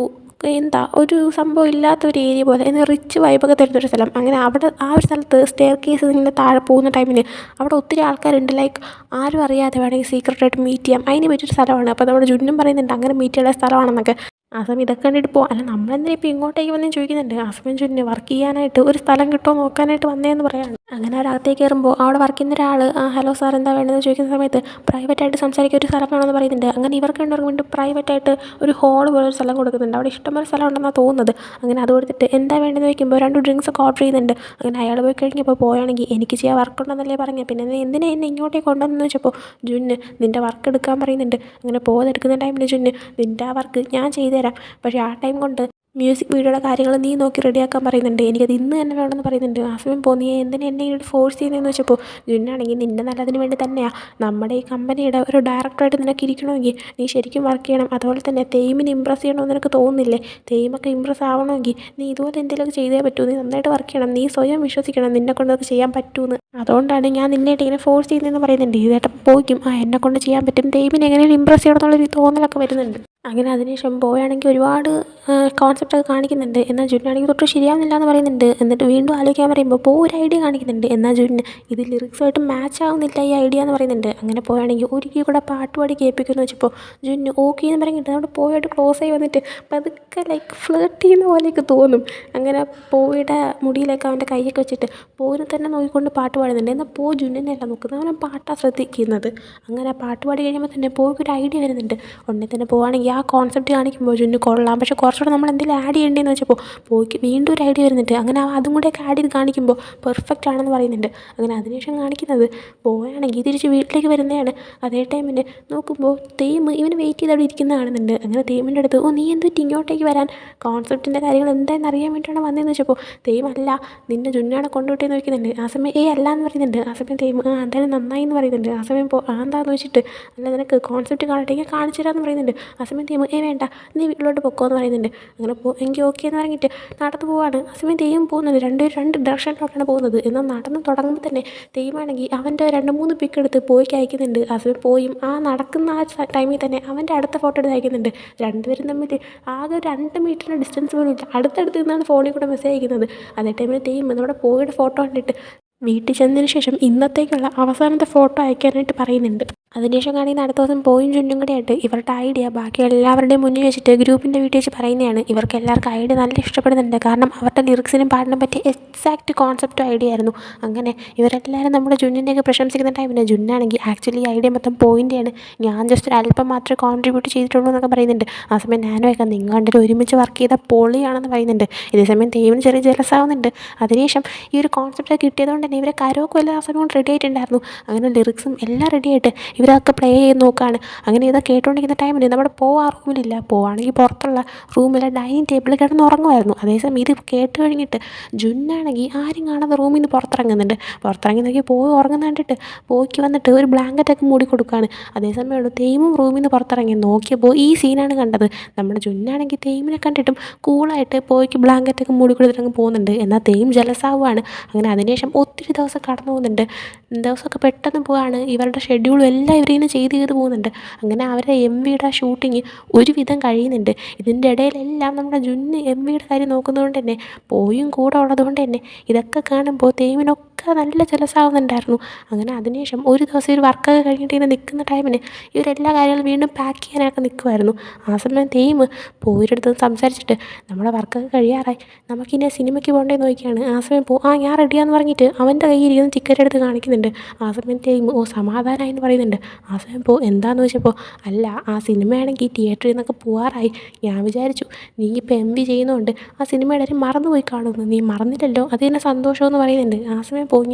സംഭവം ഇല്ലാത്തൊരു ഏരിയ പോലെ എന്നാൽ റിച്ച് വൈബൊക്കെ തരുന്നൊരു സ്ഥലം. അങ്ങനെ അവിടെ ആ ഒരു സ്ഥലത്ത് സ്റ്റെയർ കേസ് ഇങ്ങനെ താഴെ പോകുന്ന ടൈമിന് അവിടെ ഒത്തിരി ആൾക്കാരുണ്ട്, ലൈക്ക് ആരും അറിയാതെ വേണമെങ്കിൽ സീക്രട്ടായിട്ട് മീറ്റ് ചെയ്യാം, അതിന് പറ്റിയൊരു സ്ഥലമാണ്. അപ്പോൾ നമ്മുടെ ജുന്നും പറയുന്നുണ്ട് അങ്ങനെ മീറ്റ് ചെയ്യാനുള്ള സ്ഥലമാണെന്നൊക്കെ. ആ സമയം ഇതൊക്കെ കണ്ടിട്ട് അല്ല നമ്മളെന്തിനാ ഇപ്പോൾ ഇങ്ങോട്ടേക്ക് വന്നേന്ന് ചോദിക്കുന്നുണ്ട്. ആ സമയം ജുന്ന് വർക്ക് ചെയ്യാനായിട്ട് ഒരു സ്ഥലം കിട്ടുമോ നോക്കാനായിട്ട് വന്നതെന്ന് പറയാണ്. അങ്ങനെ ഒരകത്തേക്ക് കയറുമ്പോൾ അവിടെ വർക്ക് ചെയ്യുന്ന ഒരാൾ ഹലോ സാർ എന്താ വേണ്ടതെന്ന് ചോദിക്കുന്ന സമയത്ത് പ്രൈവറ്റായിട്ട് സംസാരിക്കാൻ ഒരു സ്ഥലം വേണമെന്ന് പറയുന്നുണ്ട്. അങ്ങനെ ഇവർക്ക് രണ്ടുപേർക്കും വേണ്ടി പ്രൈവറ്റായിട്ട് ഒരു ഹോൾ പോലെ ഒരു സ്ഥലം കൊടുക്കുന്നുണ്ട്. അവിടെ ഇഷ്ടംപോലെ സ്ഥലം ഉണ്ടെന്നാണ് തോന്നുന്നത്. അങ്ങനെ അത് കൊടുത്തിട്ട് എന്താ വേണ്ടതെന്ന് ചോദിക്കുമ്പോൾ 2 ഡ്രിങ്ക്സ് ഒക്കെ ഓർഡർ ചെയ്യുന്നുണ്ട്. അങ്ങനെ അയാൾ പോയി കഴിഞ്ഞപ്പോൾ പോയാണെങ്കിൽ എനിക്ക് ചെയ്യാൻ വർക്ക് ഉണ്ടെന്നല്ലേ പറഞ്ഞത്, പിന്നെ എന്തിനാ എന്നെ ഇങ്ങോട്ടേക്ക് കൊണ്ടുവന്നെന്ന് വെച്ചപ്പോൾ ജുന്ന് നിൻ്റെ വർക്ക് എടുക്കാൻ പറയുന്നുണ്ട്. അങ്ങനെ പോകാതെടുക്കുന്ന ടൈമിൽ ജുന്ന് നിൻ്റെ ആ വർക്ക് ഞാൻ ചെയ്തുതരാം, പക്ഷേ ആ ടൈം കൊണ്ട് മ്യൂസിക് വീഡിയോയുടെ കാര്യങ്ങൾ നീ നോക്കി റെഡിയാക്കാൻ പറയുന്നുണ്ട്, എനിക്കത് ഇന്ന് തന്നെ വേണമെന്ന് പറയുന്നുണ്ട്. ആ സമയം നീ എന്തിനാ എന്നെ ഇങ്ങോട്ട് ഫോഴ്സ് ചെയ്യുന്നതെന്ന് വെച്ചപ്പോൾ ജുന്നാണെങ്കിൽ നിൻ്റെ നല്ലതിന് വേണ്ടി തന്നെയാണ്, നമ്മുടെ ഈ കമ്പനിയുടെ ഒരു ഡയറക്ടറായിട്ട് നിനക്ക് ഇരിക്കണമെങ്കിൽ നീ ശരിക്കും വർക്ക് ചെയ്യണം, അതുപോലെ തന്നെ തേമിനെ ഇമ്പ്രസ് ചെയ്യണമെന്ന് നിനക്ക് തോന്നുന്നില്ലേ, തേമൊക്കെ ഇമ്പ്രസ് ആവണമെങ്കിൽ നീ ഇതുപോലെ എന്തെങ്കിലുമൊക്കെ ചെയ്തേ പറ്റൂ, നീ നന്നായിട്ട് വർക്ക് ചെയ്യണം, നീ സ്വയം വിശ്വസിക്കണം നിന്നെ കൊണ്ട് അത് ചെയ്യാൻ പറ്റുമെന്ന്, അതുകൊണ്ടാണ് ഞാൻ നിന്നായിട്ട് ഇങ്ങനെ ഫോഴ്സ് ചെയ്യുന്നതെന്ന് പറയുന്നുണ്ട്. ഇതേട്ട പോയിക്കും എന്നെ കൊണ്ട് ചെയ്യാൻ പറ്റും, തേമിനെ എങ്ങനെയും ഇമ്പ്രസ് ചെയ്യണം എന്നുള്ളൊരു തോന്നലൊക്കെ വരുന്നുണ്ട്. അങ്ങനെ അതിനുശേഷം പോയാണെങ്കിൽ ഒരുപാട് കോൺസെപ്റ്റൊക്കെ കാണിക്കുന്നുണ്ട്. എന്നാൽ ജുന്നാണെങ്കിൽ തൊട്ട് ശരിയാവുന്നില്ല എന്ന് പറയുന്നുണ്ട്. എന്നിട്ട് വീണ്ടും ആലോചിക്കാൻ പറയുമ്പോൾ ഒരു ഐഡിയ കാണിക്കുന്നുണ്ട്. എന്നാൽ ജുന്ന് ഇത് ലിറിക്സുമായിട്ട് മാച്ച് ആവുന്നില്ല ഈ ഐഡിയ എന്ന് പറയുന്നുണ്ട്. അങ്ങനെ പോയാണെങ്കിൽ ഒരിക്കൽ കൂടെ പാട്ട് പാടി കേൾപ്പിക്കുമെന്ന് വെച്ചപ്പോൾ ജുന്ന് ഓക്കെ എന്ന് പറഞ്ഞിട്ട് അവിടെ പോയിട്ട് ക്ലോസ് ആയി വന്നിട്ട് പതുക്കെ ലൈക്ക് ഫ്ലേർട്ട് ചെയ്യുന്ന പോലെയൊക്കെ തോന്നും. അങ്ങനെ പോയുടെ മുടിയിലേക്ക് അവൻ്റെ കൈയൊക്കെ വെച്ചിട്ട് പോവിനെ തന്നെ നോക്കിക്കൊണ്ട് പാട്ട് പാടുന്നുണ്ട്. എന്നാൽ ജുന്നിനെയല്ല നോക്കുന്നത്, അവനെ പാട്ടാണ് ശ്രദ്ധിക്കുന്നത്. അങ്ങനെ പാട്ട് പാടി കഴിയുമ്പോൾ തന്നെ പോയിക്കൊരു ഐഡിയ വരുന്നുണ്ട്. ഉടനെ തന്നെ പോവുകയാണെങ്കിൽ ആ കോൺസെപ്റ്റ് കാണിക്കുമ്പോൾ ജുന്ന് കൊള്ളാം, പക്ഷേ കുറച്ചുകൂടെ നമ്മൾ എന്തെങ്കിലും ആഡ് ചെയ്യേണ്ടതെന്ന് വെച്ചപ്പോൾ പോയിക്ക് വീണ്ടും ഒരു ഐഡിയ വരുന്നുണ്ട്. അങ്ങനെ അതും കൂടെയൊക്കെ ആഡ് ചെയ്ത് കാണിക്കുമ്പോൾ പെർഫെക്റ്റ് ആണെന്ന് പറയുന്നുണ്ട്. അങ്ങനെ അതിനുശേഷം കാണിക്കുന്നത് പോവുകയാണെങ്കിൽ തിരിച്ച് വീട്ടിലേക്ക് വരുന്നതാണ്. അതേ ടൈമിന് നോക്കുമ്പോൾ ഇവന് വെയിറ്റ് ചെയ്ത് അവിടെ ഇരിക്കുന്ന കാണുന്നുണ്ട്. അങ്ങനെ തേമിൻ്റെ അടുത്ത് നീ എന്തിട്ട് ഇങ്ങോട്ടേക്ക് വരാൻ, കോൺസെപ്റ്റിൻ്റെ കാര്യങ്ങൾ എന്താണെന്ന് അറിയാൻ വേണ്ടിയിട്ടാണ് വന്നതെന്ന് വെച്ചപ്പോൾ അല്ല നിന്നെ ജുന്നാണ് കൊണ്ടുവിട്ടേന്ന് ചോദിക്കുന്നുണ്ട്. ആ സമയം അല്ല എന്ന് പറയുന്നുണ്ട്. ആ സമയം എന്തായാലും നന്നായി എന്ന് പറയുന്നുണ്ട്. ആ സമയം എന്താണെന്ന് വെച്ചിട്ട് അല്ല നിനക്ക് കോൺസെപ്റ്റ് കാണട്ടെ ഞാൻ കാണിച്ചു തരാമെന്ന് പറയുന്നുണ്ട്. ആ സമയം സമയം തെയ്യം വേണ്ട നീ വീട്ടിലോട്ട് പൊക്കോ എന്ന് പറയുന്നുണ്ട്. അങ്ങനെ എങ്കിൽ ഓക്കെ എന്ന് പറഞ്ഞിട്ട് നടന്നു പോവാണ്. ആ സമയം തെയ്യം പോകുന്നത് രണ്ട് ഡയറക്ഷനിലോട്ടാണ് പോകുന്നത്. എന്നാൽ നടന്ന് തുടങ്ങുമ്പോൾ തന്നെ തെയ്യമാണെങ്കിൽ അവൻ്റെ 2-3 പിക്ക് എടുത്ത് പോയിക്ക് അയക്കുന്നുണ്ട്. ആ സമയം പോയും ആ നടക്കുന്ന ആ ടൈമിൽ തന്നെ അവൻ്റെ അടുത്ത ഫോട്ടോ എടുത്ത് അയക്കുന്നുണ്ട്. രണ്ടുപേരും തമ്മിൽ ആകെ 2 മീറ്ററിൻ്റെ ഡിസ്റ്റൻസ് പോലും ഇല്ല. അടുത്തടുത്ത് നിന്നാണ് ഫോണിൽ കൂടെ മെസ്സേജ് അയക്കുന്നത്. അതേ ടൈമിൽ തെയ്യം നമ്മുടെ പോയുടെ ഫോട്ടോ കണ്ടിട്ട് വീട്ടിൽ ചെന്നതിന് ശേഷം ഇന്നത്തേക്കുള്ള അവസാനത്തെ ഫോട്ടോ അയക്കാനായിട്ട് പറയുന്നുണ്ട്. അതിനുശേഷം കാണിക്കുന്ന അടുത്ത ദിവസം പോയും ചുന്നും കൂടെ ആയിട്ട് ഇവരുടെ ഐഡിയ ബാക്കി എല്ലാവരുടെയും മുന്നിൽ വെച്ചിട്ട് ഗ്രൂപ്പിൻ്റെ വീട്ടിൽ വെച്ച് പറയുന്നതാണ്. ഇവർക്ക് എല്ലാവർക്കും ഐഡിയ നല്ല ഇഷ്ടപ്പെടുന്നുണ്ട്. കാരണം അവരുടെ ലിറിക്സിനും പാട്ടിനും പറ്റിയ എക്സാക്റ്റ് കോൺസെപ്റ്റും ഐഡിയ ആയിരുന്നു. അങ്ങനെ ഇവരെല്ലാവരും നമ്മുടെ ജുന്നിൻ്റെയൊക്കെ പ്രശംസിക്കുന്ന ടൈമിന് ജുന്നാണെങ്കിൽ ആക്ച്വലി ഐഡിയ മൊത്തം പോയിൻ്റെയാണ്, ഞാൻ ജസ്റ്റ് ഒരു അല്പം മാത്രമേ കോൺട്രിബ്യൂട്ട് ചെയ്തിട്ടുള്ളൂ എന്നൊക്കെ പറയുന്നുണ്ട്. ആ സമയം ഞാനൊക്കെ നിങ്ങൾ കണ്ടിട്ട് ഒരുമിച്ച് വർക്ക് ചെയ്ത പൊളിയാണെന്ന് പറയുന്നുണ്ട്. ഇതേസമയം തെയ്യമിന് ചെറിയ ജലസാവുന്നുണ്ട്. അതിനുശേഷം ഈ ഒരു കോൺസെപ്റ്റ് കിട്ടിയതുകൊണ്ട് തന്നെ ഇവരെ കരോക്കും എല്ലാ സമയവും റെഡി ആയിട്ടുണ്ടായിരുന്നു. അങ്ങനെ ലിറിക്സും എല്ലാം റെഡി ആയിട്ട് ഇവരൊക്കെ പ്ലേ ചെയ്ത് നോക്കുകയാണ്. അങ്ങനെ ഇതൊക്കെ കേട്ടുകൊണ്ടിരിക്കുന്ന ടൈമിൽ നമ്മുടെ ആ റൂമിലില്ല. പോവാണെങ്കിൽ പുറത്തുള്ള റൂമിലെ ഡൈനിങ് ടേബിളിൽ കിടന്ന് ഉറങ്ങുമായിരുന്നു. അതേസമയം ഇത് കേട്ട് കഴിഞ്ഞിട്ട് ജുന്നാണെങ്കിൽ ആരും കാണാതെ റൂമിൽ നിന്ന് പുറത്തിറങ്ങുന്നുണ്ട്. പുറത്തിറങ്ങി നോക്കി ഉറങ്ങുന്ന കണ്ടിട്ട് പോയിക്ക് വന്നിട്ട് ഒരു ബ്ലാങ്കറ്റൊക്കെ മൂടി കൊടുക്കുകയാണ്. അതേസമയം തെയ്യമും റൂമിൽ നിന്ന് പുറത്തിറങ്ങി നോക്കിയപ്പോൾ ഈ സീനാണ് കണ്ടത്. നമ്മുടെ ജുന്നാണെങ്കിൽ തെയ്യമിനെ കണ്ടിട്ടും കൂളായിട്ട് പോയിക്ക് ബ്ലാങ്കറ്റൊക്കെ മൂടി കൊടുത്തിട്ടങ്ങ് പോകുന്നുണ്ട്. എന്നാൽ തെയ്യം ജലസാവുകയാണ്. അങ്ങനെ അതിനുശേഷം ഒത്തിരി ദിവസം കടന്നു പോകുന്നുണ്ട്. ദിവസമൊക്കെ പെട്ടെന്ന് പോവാണ്. ഇവരുടെ ഷെഡ്യൂളും എല്ലാം ഇവരിങ്ങനെ ചെയ്ത് പോകുന്നുണ്ട്. അങ്ങനെ അവരുടെ MVയുടെ ഷൂട്ടിങ് ഒരുവിധം കഴിയുന്നുണ്ട്. ഇതിൻ്റെ ഇടയിലെല്ലാം നമ്മുടെ ജുന്ന് MVയുടെ കാര്യം നോക്കുന്നതുകൊണ്ട് തന്നെ പോയും കൂടെ ഉള്ളതുകൊണ്ട് തന്നെ ഇതൊക്കെ കാണുമ്പോൾ തെയ്യമിനൊക്കെ നല്ല ജലസാവുന്നുണ്ടായിരുന്നു. അങ്ങനെ അതിനുശേഷം ഒരു ദിവസം ഒരു വർക്കൊക്കെ കഴിഞ്ഞിട്ട് ഇങ്ങനെ നിൽക്കുന്ന ടൈമിന് ഇവരെല്ലാ കാര്യങ്ങളും വീണ്ടും പാക്ക് ചെയ്യാനൊക്കെ നിൽക്കുമായിരുന്നു. ആ സമയം തെയ്യം പോയുടെ അടുത്ത് സംസാരിച്ചിട്ട് നമ്മുടെ വർക്കൊക്കെ കഴിയാറായി, നമുക്കിനി സിനിമയ്ക്ക് പോകേണ്ടതെന്ന് നോക്കിയാണ്. ആ സമയം ഞാൻ റെഡിയാന്ന് പറഞ്ഞിട്ട് അവൻ്റെ കയ്യിൽ ഇരിക്കുന്ന ടിക്കറ്റ് എടുത്ത് കാണിക്കുന്നുണ്ട്. ആ സമയം തെയ്യം സമാധാനമായി എന്ന് പറയുന്നുണ്ട്. ആ സമയം എന്താണെന്ന് ചോദിച്ചപ്പോൾ അല്ല ആ സിനിമയാണെങ്കിൽ തിയേറ്ററിൽ നിന്നൊക്കെ പോകാറായി, ഞാൻ വിചാരിച്ചു നീ ഇപ്പോൾ MV ചെയ്യുന്നതുകൊണ്ട് ആ സിനിമയുടെ കാര്യം മറന്നുപോയി കാണുമെന്ന്, നീ മറന്നില്ലല്ലോ അത് തന്നെ സന്തോഷമെന്ന് പറയുന്നുണ്ട്. ആ സമയം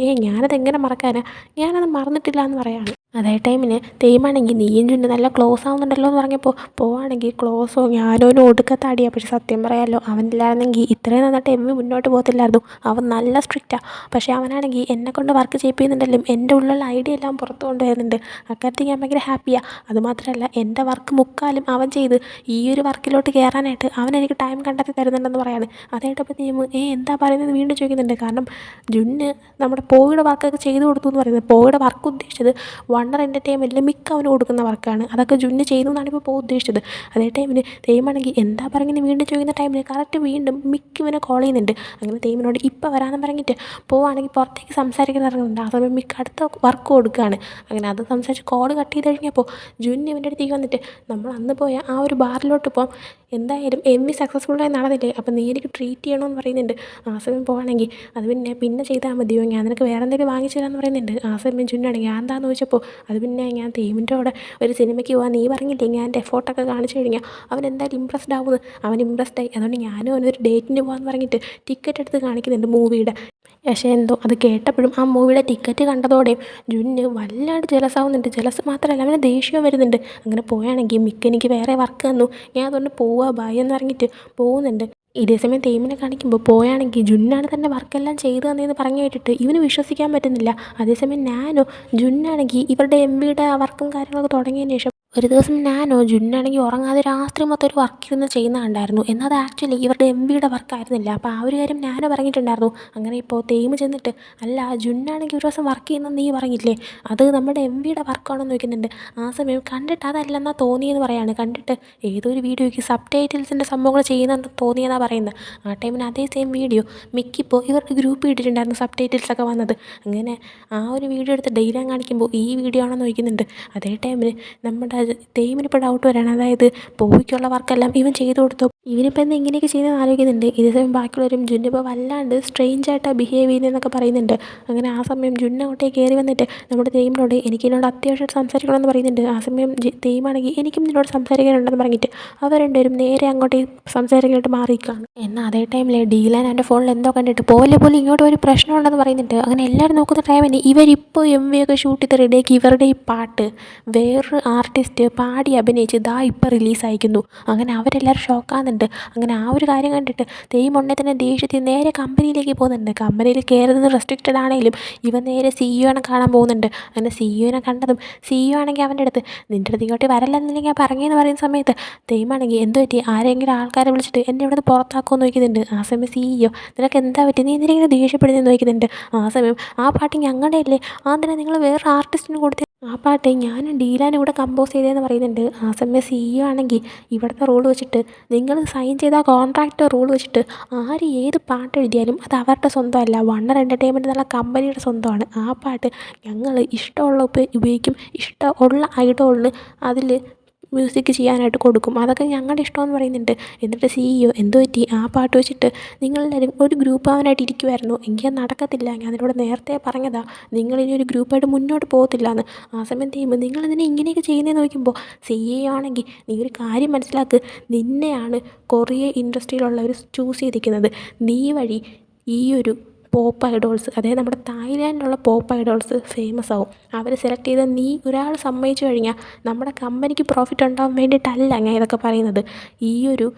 ഞാനതെങ്ങനെ മറക്കാനാ, ഞാനത് മറന്നിട്ടില്ല എന്ന് പറയാണ്. അതേ ടൈമിന് തെയ്യമാണെങ്കിൽ നീയും ചുണ്ട് നല്ല ക്ലോസ് ആവുന്നുണ്ടല്ലോ എന്ന് പറഞ്ഞപ്പോൾ പോവാണെങ്കിൽ ക്ലോസോ ഞാനോ ഒടുക്കത്തെ അടിയാണ്. പക്ഷെ സത്യം പറയാമല്ലോ അവനില്ലായിരുന്നെങ്കിൽ ഇത്രയും നന്നായിട്ട് MV മുന്നോട്ട് പോകത്തില്ലായിരുന്നു. അവൻ നല്ല സ്ട്രിക്റ്റാണ്. പക്ഷേ അവനാണെങ്കിൽ എന്നെക്കൊണ്ട് വർക്ക് ചെയ്യിപ്പിക്കുന്നുണ്ടെങ്കിലും എൻ്റെ ഉള്ളിലുള്ള ഐഡിയ എല്ലാം പുറത്ത് കൊണ്ടുവരുന്നുണ്ട്. അക്കാര്യത്തിൽ ഞാൻ ഭയങ്കര ഹാപ്പിയാണ്. അതുമാത്രമല്ല എൻ്റെ വർക്ക് മുക്കാലും അവൻ ചെയ്ത് ഈ ഒരു വർക്കിലോട്ട് കയറാനായിട്ട് അവൻ എനിക്ക് ടൈം കണ്ടെത്തി തരുന്നുണ്ടെന്ന് പറയാണ്. അതായിട്ടപ്പോൾ എന്താ പറയുന്നത് വീണ്ടും ചോദിക്കുന്നുണ്ട്. കാരണം ജുന്ന് നമ്മുടെ പോയുടെ വർക്കൊക്കെ ചെയ്ത് കൊടുത്തു എന്ന് പറയുന്നത്. പോയുടെ വർക്ക് ഉദ്ദേശിച്ചത് വണ്ടർ എൻ്റർടൈൻമെൻറ്റിൽ മിക്ക അവന് കൊടുക്കുന്ന വർക്കാണ്. അതൊക്കെ ജുന്ന് ചെയ്യുന്നു എന്നാണ് ഇപ്പോൾ ഉദ്ദേശിച്ചത്. അതേ ടൈമിന് തെയ്യമാണെങ്കിൽ എന്താ പറയുന്നത് വീണ്ടും ചോദിക്കുന്ന ടൈമിൽ കറക്റ്റ് വീണ്ടും ഇവനെ കോൾ ചെയ്യുന്നുണ്ട്. അങ്ങനെ തെയ്യമിനോട് ഇപ്പോൾ വരാമെന്ന് പറഞ്ഞിട്ട് പോവുകയാണെങ്കിൽ പുറത്തേക്ക് സംസാരിക്കാൻ ഇറങ്ങുന്നുണ്ട്. ആ സമയം അടുത്ത വർക്ക് കൊടുക്കുകയാണ്. അങ്ങനെ അത് സംസാരിച്ച് കോൾ കട്ട് ചെയ്ത് കഴിഞ്ഞപ്പോൾ ജുന്ന് ഇവൻ്റെ അടുത്തേക്ക് വന്നിട്ട് നമ്മൾ അന്ന് പോയ ആ ഒരു ബാറിലോട്ട് പോകാം, എന്തായാലും MV സക്സസ്ഫുള്ളായി നടന്നില്ലേ, അപ്പം നീ എനിക്ക് ട്രീറ്റ് ചെയ്യണമെന്ന് പറയുന്നുണ്ട്. ആ സമയം പോവുകയാണെങ്കിൽ അത് പിന്നെ ചെയ്താൽ മതിയോ, ഞാൻ നിനക്ക് വേറെ എന്തെങ്കിലും വാങ്ങിച്ചു തരാമെന്ന് പറയുന്നുണ്ട്. ആ സമയം ജുന്നാണെങ്കിൽ ഞാൻ എന്താണെന്ന് ചോദിച്ചപ്പോൾ അത് ഞാൻ തെയ്യമിൻ്റെ കൂടെ ഒരു സിനിമയ്ക്ക് പോകാൻ നീ പറഞ്ഞില്ലേ, ഞാൻ എൻ്റെ എഫോർട്ടൊക്കെ കാണിച്ചു കഴിഞ്ഞാൽ അവൻ എന്തായാലും ഇമ്പ്രസ്ഡ് ആവുന്നത്, അവൻ ഇമ്പ്രസ്ഡായി. അതുകൊണ്ട് ഞാനും അവനൊരു ഡേറ്റിന് പോകാമെന്ന് പറഞ്ഞിട്ട് ടിക്കറ്റ് എടുത്ത് കാണിക്കുന്നുണ്ട് മൂവിയുടെ. പക്ഷേ എന്തോ അത് കേട്ടപ്പോഴും ആ മൂവിയുടെ ടിക്കറ്റ് കണ്ടതോടെയും ജുന്ന് വല്ലാണ്ട് ജലസാവുന്നുണ്ട്. ജലസ് മാത്രമല്ല അവന് ദേഷ്യം വരുന്നുണ്ട്. അങ്ങനെ പോവുകയാണെങ്കിൽ എനിക്ക് വേറെ വർക്ക് തന്നു, ഞാൻ അതുകൊണ്ട് പോവുക ബൈ എന്ന് പറഞ്ഞിട്ട് പോകുന്നുണ്ട്. ഇതേസമയം തെയ്യമിനെ കാണിക്കുമ്പോൾ പോയാണെങ്കിൽ ജുന്നാണ് തന്നെ വർക്കെല്ലാം ചെയ്തു തന്നതെന്ന് പറഞ്ഞു കേട്ടിട്ട് ഇവന് വിശ്വസിക്കാൻ പറ്റുന്നില്ല. അതേസമയം ജുന്നാണെങ്കിൽ ഇവരുടെ MVയുടെ വർക്കും കാര്യങ്ങളൊക്കെ തുടങ്ങിയതിന് ശേഷം ഒരു ദിവസം ജുന്നാണെങ്കിൽ ഉറങ്ങാതെ രാത്രി മൊത്തം ഒരു വർക്ക് ഇരുന്ന് ചെയ്യുന്ന കണ്ടായിരുന്നു. എന്നാൽ അത് ആക്ച്വലി ഇവരുടെ MVയുടെ വർക്കായിരുന്നില്ല. അപ്പോൾ ആ ഒരു കാര്യം പറഞ്ഞിട്ടുണ്ടായിരുന്നു. അങ്ങനെ ഇപ്പോൾ തെയ്യം ചെന്നിട്ട് അല്ല ജുന്നാണെങ്കിൽ ഒരു ദിവസം വർക്ക് ചെയ്യുന്നത് നീ പറഞ്ഞില്ലേ, അത് നമ്മുടെ MVയുടെ വർക്കാണെന്ന് ചോദിക്കുന്നുണ്ട്. ആ സമയം കണ്ടിട്ട് അതല്ലെന്നാ തോന്നിയെന്ന് പറയാണ്. കണ്ടിട്ട് ഏതൊരു വീഡിയോയ്ക്ക് സബ് ടൈറ്റിൽസിൻ്റെ സംഭവങ്ങൾ ചെയ്യുന്നതെന്ന് തോന്നിയെന്നാണ് പറയുന്നത്. ആ ടൈമിന് അതേ സെയിം വീഡിയോ മിക്കിപ്പോൾ ഇവർക്ക് ഗ്രൂപ്പ് ഇട്ടിട്ടുണ്ടായിരുന്നു സബ് ടൈറ്റിൽസൊക്കെ വന്നത്. അങ്ങനെ ആ ഒരു വീഡിയോ എടുത്ത് ഡെയിലാൻ കാണിക്കുമ്പോൾ ഈ വീഡിയോ ആണെന്ന് ചോദിക്കുന്നുണ്ട്. അതേ ടൈമിന് നമ്മുടെ തെയ്യമിനിപ്പോൾ ഡൗട്ട് വരികയാണ്. അതായത് പോയിക്കുള്ള വർക്കെല്ലാം ഇവൻ ചെയ്തു കൊടുത്തു, ഇവനിപ്പോൾ എന്താ ഇങ്ങനെയൊക്കെ ചെയ്യുന്നതെന്ന് ആലോചിക്കുന്നുണ്ട്. ഇതേ സമയം ബാക്കിയുള്ളവരും ജുന്നിപ്പോൾ വല്ലാണ്ട് സ്ട്രെയിഞ്ചായിട്ടാണ് ബിഹേവ് ചെയ്യുന്നതെന്നൊക്കെ പറയുന്നുണ്ട്. അങ്ങനെ ആ സമയം ജുന്ന് അങ്ങോട്ടേക്ക് കയറി വന്നിട്ട് നമ്മുടെ തെയ്യമിനോട് എന്നോട് അത്യാവശ്യമായിട്ട് സംസാരിക്കണമെന്ന് പറയുന്നുണ്ട്. ആ സമയം തെയ്യമാണെങ്കിൽ എനിക്കും നിന്നോട് സംസാരിക്കാനുണ്ടെന്ന് പറഞ്ഞിട്ട് അവർ രണ്ടുപേരും നേരെ അങ്ങോട്ടേക്ക് സംസാരിക്കാനായിട്ട് മാറിയിരിക്കുകയാണ്. എന്നാൽ അതേ ടൈമിൽ ഡീലാൻ എൻ്റെ ഫോണിൽ എന്തോ കണ്ടിട്ട് പോലെ ഇങ്ങോട്ട് ഒരു പ്രശ്നമുണ്ടെന്ന് പറയുന്നുണ്ട്. അങ്ങനെ എല്ലാവരും നോക്കുന്ന ടൈമിന് ഇവരിപ്പോൾ MV ഒക്കെ ഷൂട്ട് ചെയ്ത് റെഡിയാക്കി ഇവരുടെ ഈ പാട്ട് വേറൊരു ആർട്ടിസ്റ്റ് പാടി അഭിനയിച്ച് ദാ ഇപ്പം റിലീസായിരിക്കുന്നു. അങ്ങനെ അവരെല്ലാവരും ഷോക്കാകുന്നുണ്ട്. അങ്ങനെ ആ ഒരു കാര്യം കണ്ടിട്ട് തെയ്യം ഉടനെ തന്നെ ദേഷ്യത്തിൽ നേരെ കമ്പനിയിലേക്ക് പോകുന്നുണ്ട്. കമ്പനിയിൽ കയറുന്നത് റെസ്ട്രിക്റ്റഡ് ആണെങ്കിലും ഇവൻ നേരെ സിഇഒനെ കാണാൻ പോകുന്നുണ്ട്. അങ്ങനെ സിഇഒനെ കണ്ടതും സിഇഒ ആണെങ്കിൽ അവൻ്റെ അടുത്ത് നിൻ്റെ അടുത്ത് ഇങ്ങോട്ട് വരല്ലെന്നല്ലേ ഞാൻ പറഞ്ഞതെന്ന് പറയുന്ന സമയത്ത് തെയ്യമാണെങ്കിൽ എന്ത് പറ്റി, ആരെങ്കിലും ആൾക്കാരെ വിളിച്ചിട്ട് എന്നെ ഇവിടെ നിന്ന് പുറത്താക്കുമെന്ന് ചോദിക്കുന്നുണ്ട്. ആ സമയം സിഇഒ നിനക്ക് എന്താ പറ്റി, നീ എന്തിനെങ്കിലും ദേഷ്യപ്പെടുന്നതെന്ന് ചോദിക്കുന്നുണ്ട്. ആ സമയം ആ പാട്ട് ഞങ്ങളുടെ അല്ലേ, അതിനെ നിങ്ങൾ വേറെ ആർട്ടിസ്റ്റിന് കൊടുത്ത് ആ പാട്ട് ഞാനും ഡീലാനും കൂടെ കമ്പോസ് ചെയ്തതെന്ന് പറയുന്നുണ്ട്. ആ സമയം സിഇഒ ആണെങ്കിൽ ഇവിടുത്തെ റൂൾ വെച്ചിട്ട് നിങ്ങൾ സൈൻ ചെയ്ത ആ കോൺട്രാക്റ്റ് റൂൾ വെച്ചിട്ട് ആര് ഏത് പാട്ട് എഴുതിയാലും അത് അവരുടെ സ്വന്തമല്ല, വണ്ണർ എൻ്റർടൈൻമെൻറ്റ് എന്നുള്ള കമ്പനിയുടെ സ്വന്തമാണ്. ആ പാട്ട് ഞങ്ങൾ ഇഷ്ടമുള്ള ഉപയോഗിക്കും, ഇഷ്ടമുള്ള ഐഡോളിന് അതിൽ മ്യൂസിക് ചെയ്യാനായിട്ട് കൊടുക്കും, അതൊക്കെ ഞങ്ങളുടെ ഇഷ്ടമെന്ന് പറയുന്നുണ്ട്. എന്നിട്ട് സിഇഒ എന്ത് പറ്റി, ആ പാട്ട് വെച്ചിട്ട് നിങ്ങളെല്ലാവരും ഒരു ഗ്രൂപ്പ് ആവാനായിട്ട് ഇരിക്കുമായിരുന്നു, എങ്കിൽ നടക്കത്തില്ല, ഞാൻ അതിനോട് നേരത്തെ പറഞ്ഞതാ, നിങ്ങളിനി ഒരു ഗ്രൂപ്പായിട്ട് മുന്നോട്ട് പോകത്തില്ല എന്ന്. ആ സമയം ചെയ്യുമ്പോൾ നിങ്ങളെന്തിനാ ഇങ്ങനെയൊക്കെ ചെയ്യുന്നതെന്ന് ചോദിക്കുമ്പോൾ സിഇഒ ആണെങ്കിൽ നീ ഒരു കാര്യം മനസ്സിലാക്ക്, നിന്നെയാണ് കൊറിയ ഇൻഡസ്ട്രിയിലുള്ളവർ ചൂസ് ചെയ്തിരിക്കുന്നത്. നീ വഴി ഈ ഒരു പോപ്പ് ഐഡോൾസ്, അതായത് നമ്മുടെ തായ്ലാൻഡിലുള്ള പോപ്പ് ഐഡോൾസ് ഫേമസ് ആവും. അവർ സെലക്ട് ചെയ്ത നീ ഒരാൾ സമ്മതിച്ചു കഴിഞ്ഞാൽ നമ്മുടെ കമ്പനിക്ക് പ്രോഫിറ്റ് ഉണ്ടാകാൻ വേണ്ടിയിട്ടല്ല ഞാൻ ഇതൊക്കെ പറയുന്നത്. ഈ ഒരു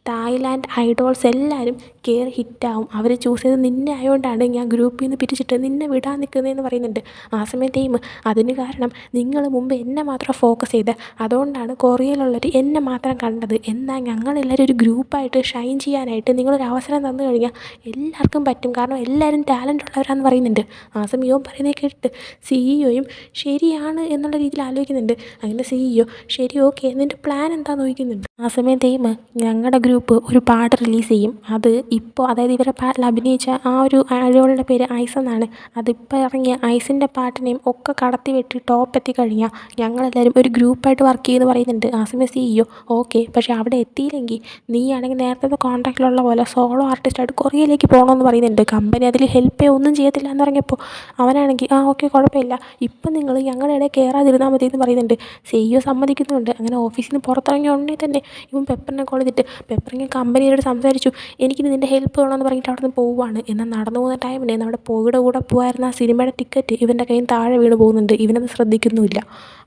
തായ്ലാൻഡ് ഐഡോൾസ് എല്ലാവരും കയറി ഹിറ്റാവും, അവർ ചൂസ് ചെയ്ത് നിന്നെ ആയതുകൊണ്ടാണ് ഞാൻ ഗ്രൂപ്പിൽ നിന്ന് പിരിച്ചിട്ട് നിന്നെ വിടാൻ നിൽക്കുന്നതെന്ന് പറയുന്നുണ്ട്. ആ സമയം ടീം അതിന് കാരണം നിങ്ങൾ മുമ്പ് എന്നെ മാത്രം ഫോക്കസ് ചെയ്ത് അതുകൊണ്ടാണ് കൊറിയയിലുള്ളവർ എന്നെ മാത്രം കണ്ടത്, എന്നാൽ ഞങ്ങളെല്ലാവരും ഒരു ഗ്രൂപ്പായിട്ട് ഷൈൻ ചെയ്യാനായിട്ട് നിങ്ങളൊരു അവസരം തന്നു കഴിഞ്ഞാൽ എല്ലാവർക്കും പറ്റും, കാരണം എല്ലാവരും ടാലൻ്റ് ഉള്ളവരാണെന്ന് പറയുന്നുണ്ട്. ആ സമയം പറയുന്നത് കേട്ടിട്ട് സിഇഒയും ശരിയാണ് എന്നുള്ള രീതിയിൽ ആലോചിക്കുന്നുണ്ട്. അങ്ങനെ സിഇഒ ശരി ഓക്കെ നിൻ്റെ പ്ലാൻ എന്താണെന്ന് ചോദിക്കുന്നുണ്ട്. ആ സമയം ടീം ഞങ്ങളുടെ ഗ്രൂപ്പ് ഒരു പാട്ട് റിലീസ് ചെയ്യും, അത് ഇപ്പോൾ അതായത് ഇവരുടെ പാട്ടിൽ അഭിനയിച്ച ആ ഒരു ഐഡോളിൻ്റെ പേര് ഐസ് എന്നാണ്. അതിപ്പോൾ ഇറങ്ങിയ ഐസിൻ്റെ പാട്ടിനെയും ഒക്കെ കടത്തി വെട്ടി ടോപ്പ് എത്തിക്കഴിഞ്ഞാൽ ഞങ്ങളെല്ലാവരും ഒരു ഗ്രൂപ്പായിട്ട് വർക്ക് ചെയ്യുമെന്ന് പറയുന്നുണ്ട്. ആ സമയം സിഇഒ ഓക്കെ, പക്ഷേ അവിടെ എത്തിയില്ലെങ്കിൽ നീ ആണെങ്കിൽ നേരത്തെ കോൺട്രാക്റ്റിലുള്ള പോലെ സോളോ ആർട്ടിസ്റ്റായിട്ട് കൊറിയയിലേക്ക് പോകണമെന്ന് പറയുന്നുണ്ട്. കമ്പനി അതിൽ ഹെൽപ്പ് ഒന്നും ചെയ്യത്തില്ല എന്ന് പറഞ്ഞപ്പോൾ അവനാണെങ്കിൽ ആ ഓക്കെ കുഴപ്പമില്ല, ഇപ്പം നിങ്ങൾ ഞങ്ങളുടെ ഇടയിൽ കയറാതിരുന്നാൽ മതി എന്ന് പറയുന്നുണ്ട്. സിഇഒ സമ്മതിക്കുന്നുണ്ട്. അങ്ങനെ ഓഫീസിൽ നിന്ന് പുറത്തിറങ്ങിയ ഉടനെ തന്നെ ഇവൻ പെപ്പറിനെ കോൾ ചെയ്തിട്ട് പെപ്പറിങ്ങനെ കമ്പനിയോട് സംസാരിച്ചു, എനിക്കിത് നിൻ്റെ ഹെൽപ്പ് വേണമെന്ന് പറഞ്ഞിട്ട് അവിടെ നിന്ന് പോവുകയാണ്. എന്നാൽ നടന്നു പോകുന്ന ടൈമിന് നമ്മുടെ പോയുടെ കൂടെ പോകായിരുന്ന ആ സിനിമയുടെ ടിക്കറ്റ് ഇവൻ്റെ കയ്യിൽ താഴെ വീണ് പോകുന്നുണ്ട്, ഇവനത് ശ്രദ്ധിക്കുന്നുമില്ല.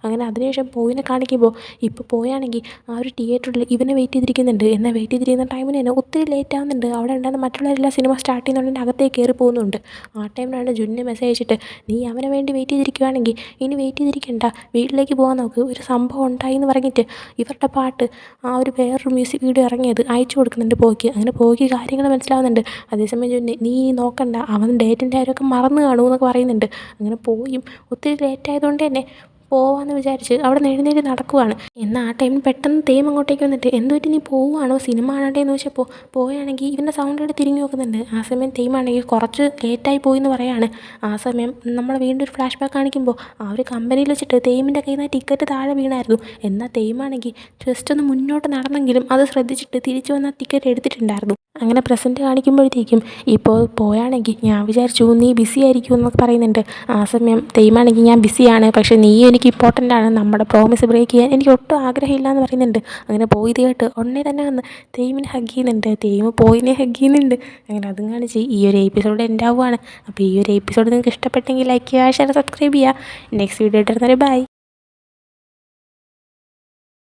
അങ്ങനെ അതിനുശേഷം പോയിനെ കാണിക്കുമ്പോൾ ഇപ്പോൾ പോയാണെങ്കിൽ ആ ഒരു തിയേറ്ററിൽ ഇവനെ വെയിറ്റ് ചെയ്തിരിക്കുന്നുണ്ട്. എന്നാൽ വെയിറ്റ് ചെയ്തിരിക്കുന്ന ടൈമിന് തന്നെ ഒത്തിരി ലേറ്റ് ആവുന്നുണ്ട്. അവിടെ ഉണ്ടായിരുന്ന മറ്റുള്ളവരെല്ലാം സിനിമ സ്റ്റാർട്ട് ചെയ്യുന്നതുകൊണ്ട് അകത്തേക്ക് കയറി പോകുന്നുണ്ട്. ആ ടൈമിലാണ് ജുന്നിന് മെസ്സേജ് അയച്ചിട്ട് നീ അവനെ വേണ്ടി വെയിറ്റ് ചെയ്തിരിക്കുകയാണെങ്കിൽ ഇനി വെയിറ്റ് ചെയ്തിരിക്കണ്ട, വീട്ടിലേക്ക് പോകാൻ നോക്ക്, ഒരു സംഭവം ഉണ്ടായി എന്ന് പറഞ്ഞിട്ട് ഇവരുടെ പാട്ട് ആ ഒരു വേറൊരു മ്യൂസിക് വീഡിയോ ഇറങ്ങിയത് അയച്ചു കൊടുക്കുന്നുണ്ട് പോയ്ക്ക്. അങ്ങനെ പോയ്ക്ക് കാര്യങ്ങൾ മനസ്സിലാവുന്നുണ്ട്. അതേസമയം ജുന്ന് നീ നോക്കണ്ട, അവൻ ഡേറ്റിൻ്റെ കാര്യമൊക്കെ മറന്നു കാണുമെന്നൊക്കെ പറയുന്നുണ്ട്. അങ്ങനെ പോയും ഒത്തിരി ലേറ്റ് ആയതുകൊണ്ട് തന്നെ പോവാമെന്ന് വിചാരിച്ച് അവിടെ നിന്ന് എഴുന്നേറ്റ് നടക്കുവാണ്. എന്നാൽ ആ ടൈമിൽ പെട്ടെന്ന് തേം അങ്ങോട്ടേക്ക് വന്നിട്ട് എന്തുപറ്റി നീ പോവുകയാണോ സിനിമ കാണണ്ടേന്ന് ചോദിച്ചപ്പോൾ പോവുകയാണെങ്കിൽ ഇവൻ്റെ സൗണ്ടിട്ട് തിരിഞ്ഞു നോക്കുന്നുണ്ട്. ആ സമയം തേമാണെങ്കിൽ കുറച്ച് ലേറ്റായി പോയി എന്ന് പറയാണ്. ആ സമയം നമ്മൾ വീണ്ടും ഒരു ഫ്ലാഷ് ബാക്ക് കാണിക്കുമ്പോൾ ആ ഒരു കമ്പനിയിൽ വെച്ചിട്ട് തേമിൻ്റെ കയ്യിൽ നിന്ന് ടിക്കറ്റ് താഴെ വീണായിരുന്നു. എന്നാൽ തേമാണെങ്കിൽ ജസ്റ്റ് ഒന്ന് മുന്നോട്ട് നടന്നെങ്കിലും അത് ശ്രദ്ധിച്ചിട്ട് തിരിച്ചു വന്ന ടിക്കറ്റ് എടുത്തിട്ടുണ്ടായിരുന്നു. അങ്ങനെ പ്രസൻറ്റ് കാണിക്കുമ്പോഴത്തേക്കും ഇപ്പോൾ പോയാണെങ്കിൽ ഞാൻ വിചാരിച്ചു നീ ബിസി ആയിരിക്കും എന്നൊക്കെ പറയുന്നുണ്ട്. ആ സമയം തേമാണെങ്കിൽ ഞാൻ ബിസിയാണ്, പക്ഷേ നീ എനിക്ക് ഇമ്പോർട്ടൻ്റ് ആണ്, നമ്മുടെ പ്രോമിസ് ബ്രേക്ക് ചെയ്യാൻ എനിക്ക് ഒട്ടും ആഗ്രഹമില്ല എന്ന് പറയുന്നുണ്ട്. അങ്ങനെ പോയി കേട്ട് ഉടനെ തന്നെ വന്ന് തേമിനെ ഹഗ് ചെയ്യുന്നുണ്ട്, തേമ് പോയിനെ ഹഗ് ചെയ്യുന്നുണ്ട്. അങ്ങനെ അതും കാണിച്ച് ഈ ഒരു എപ്പിസോഡ് എൻ്റെ ആവുകയാണ്. അപ്പോൾ ഈ ഒരു എപ്പിസോഡ് നിങ്ങൾക്ക് ഇഷ്ടപ്പെട്ടെങ്കിൽ ലൈക്ക് ചെയ്യുക, ഷെയർ, സബ്സ്ക്രൈബ് ചെയ്യുക. നെക്സ്റ്റ് വീഡിയോ ഇട്ടുതരുന്നവരെ ബൈ.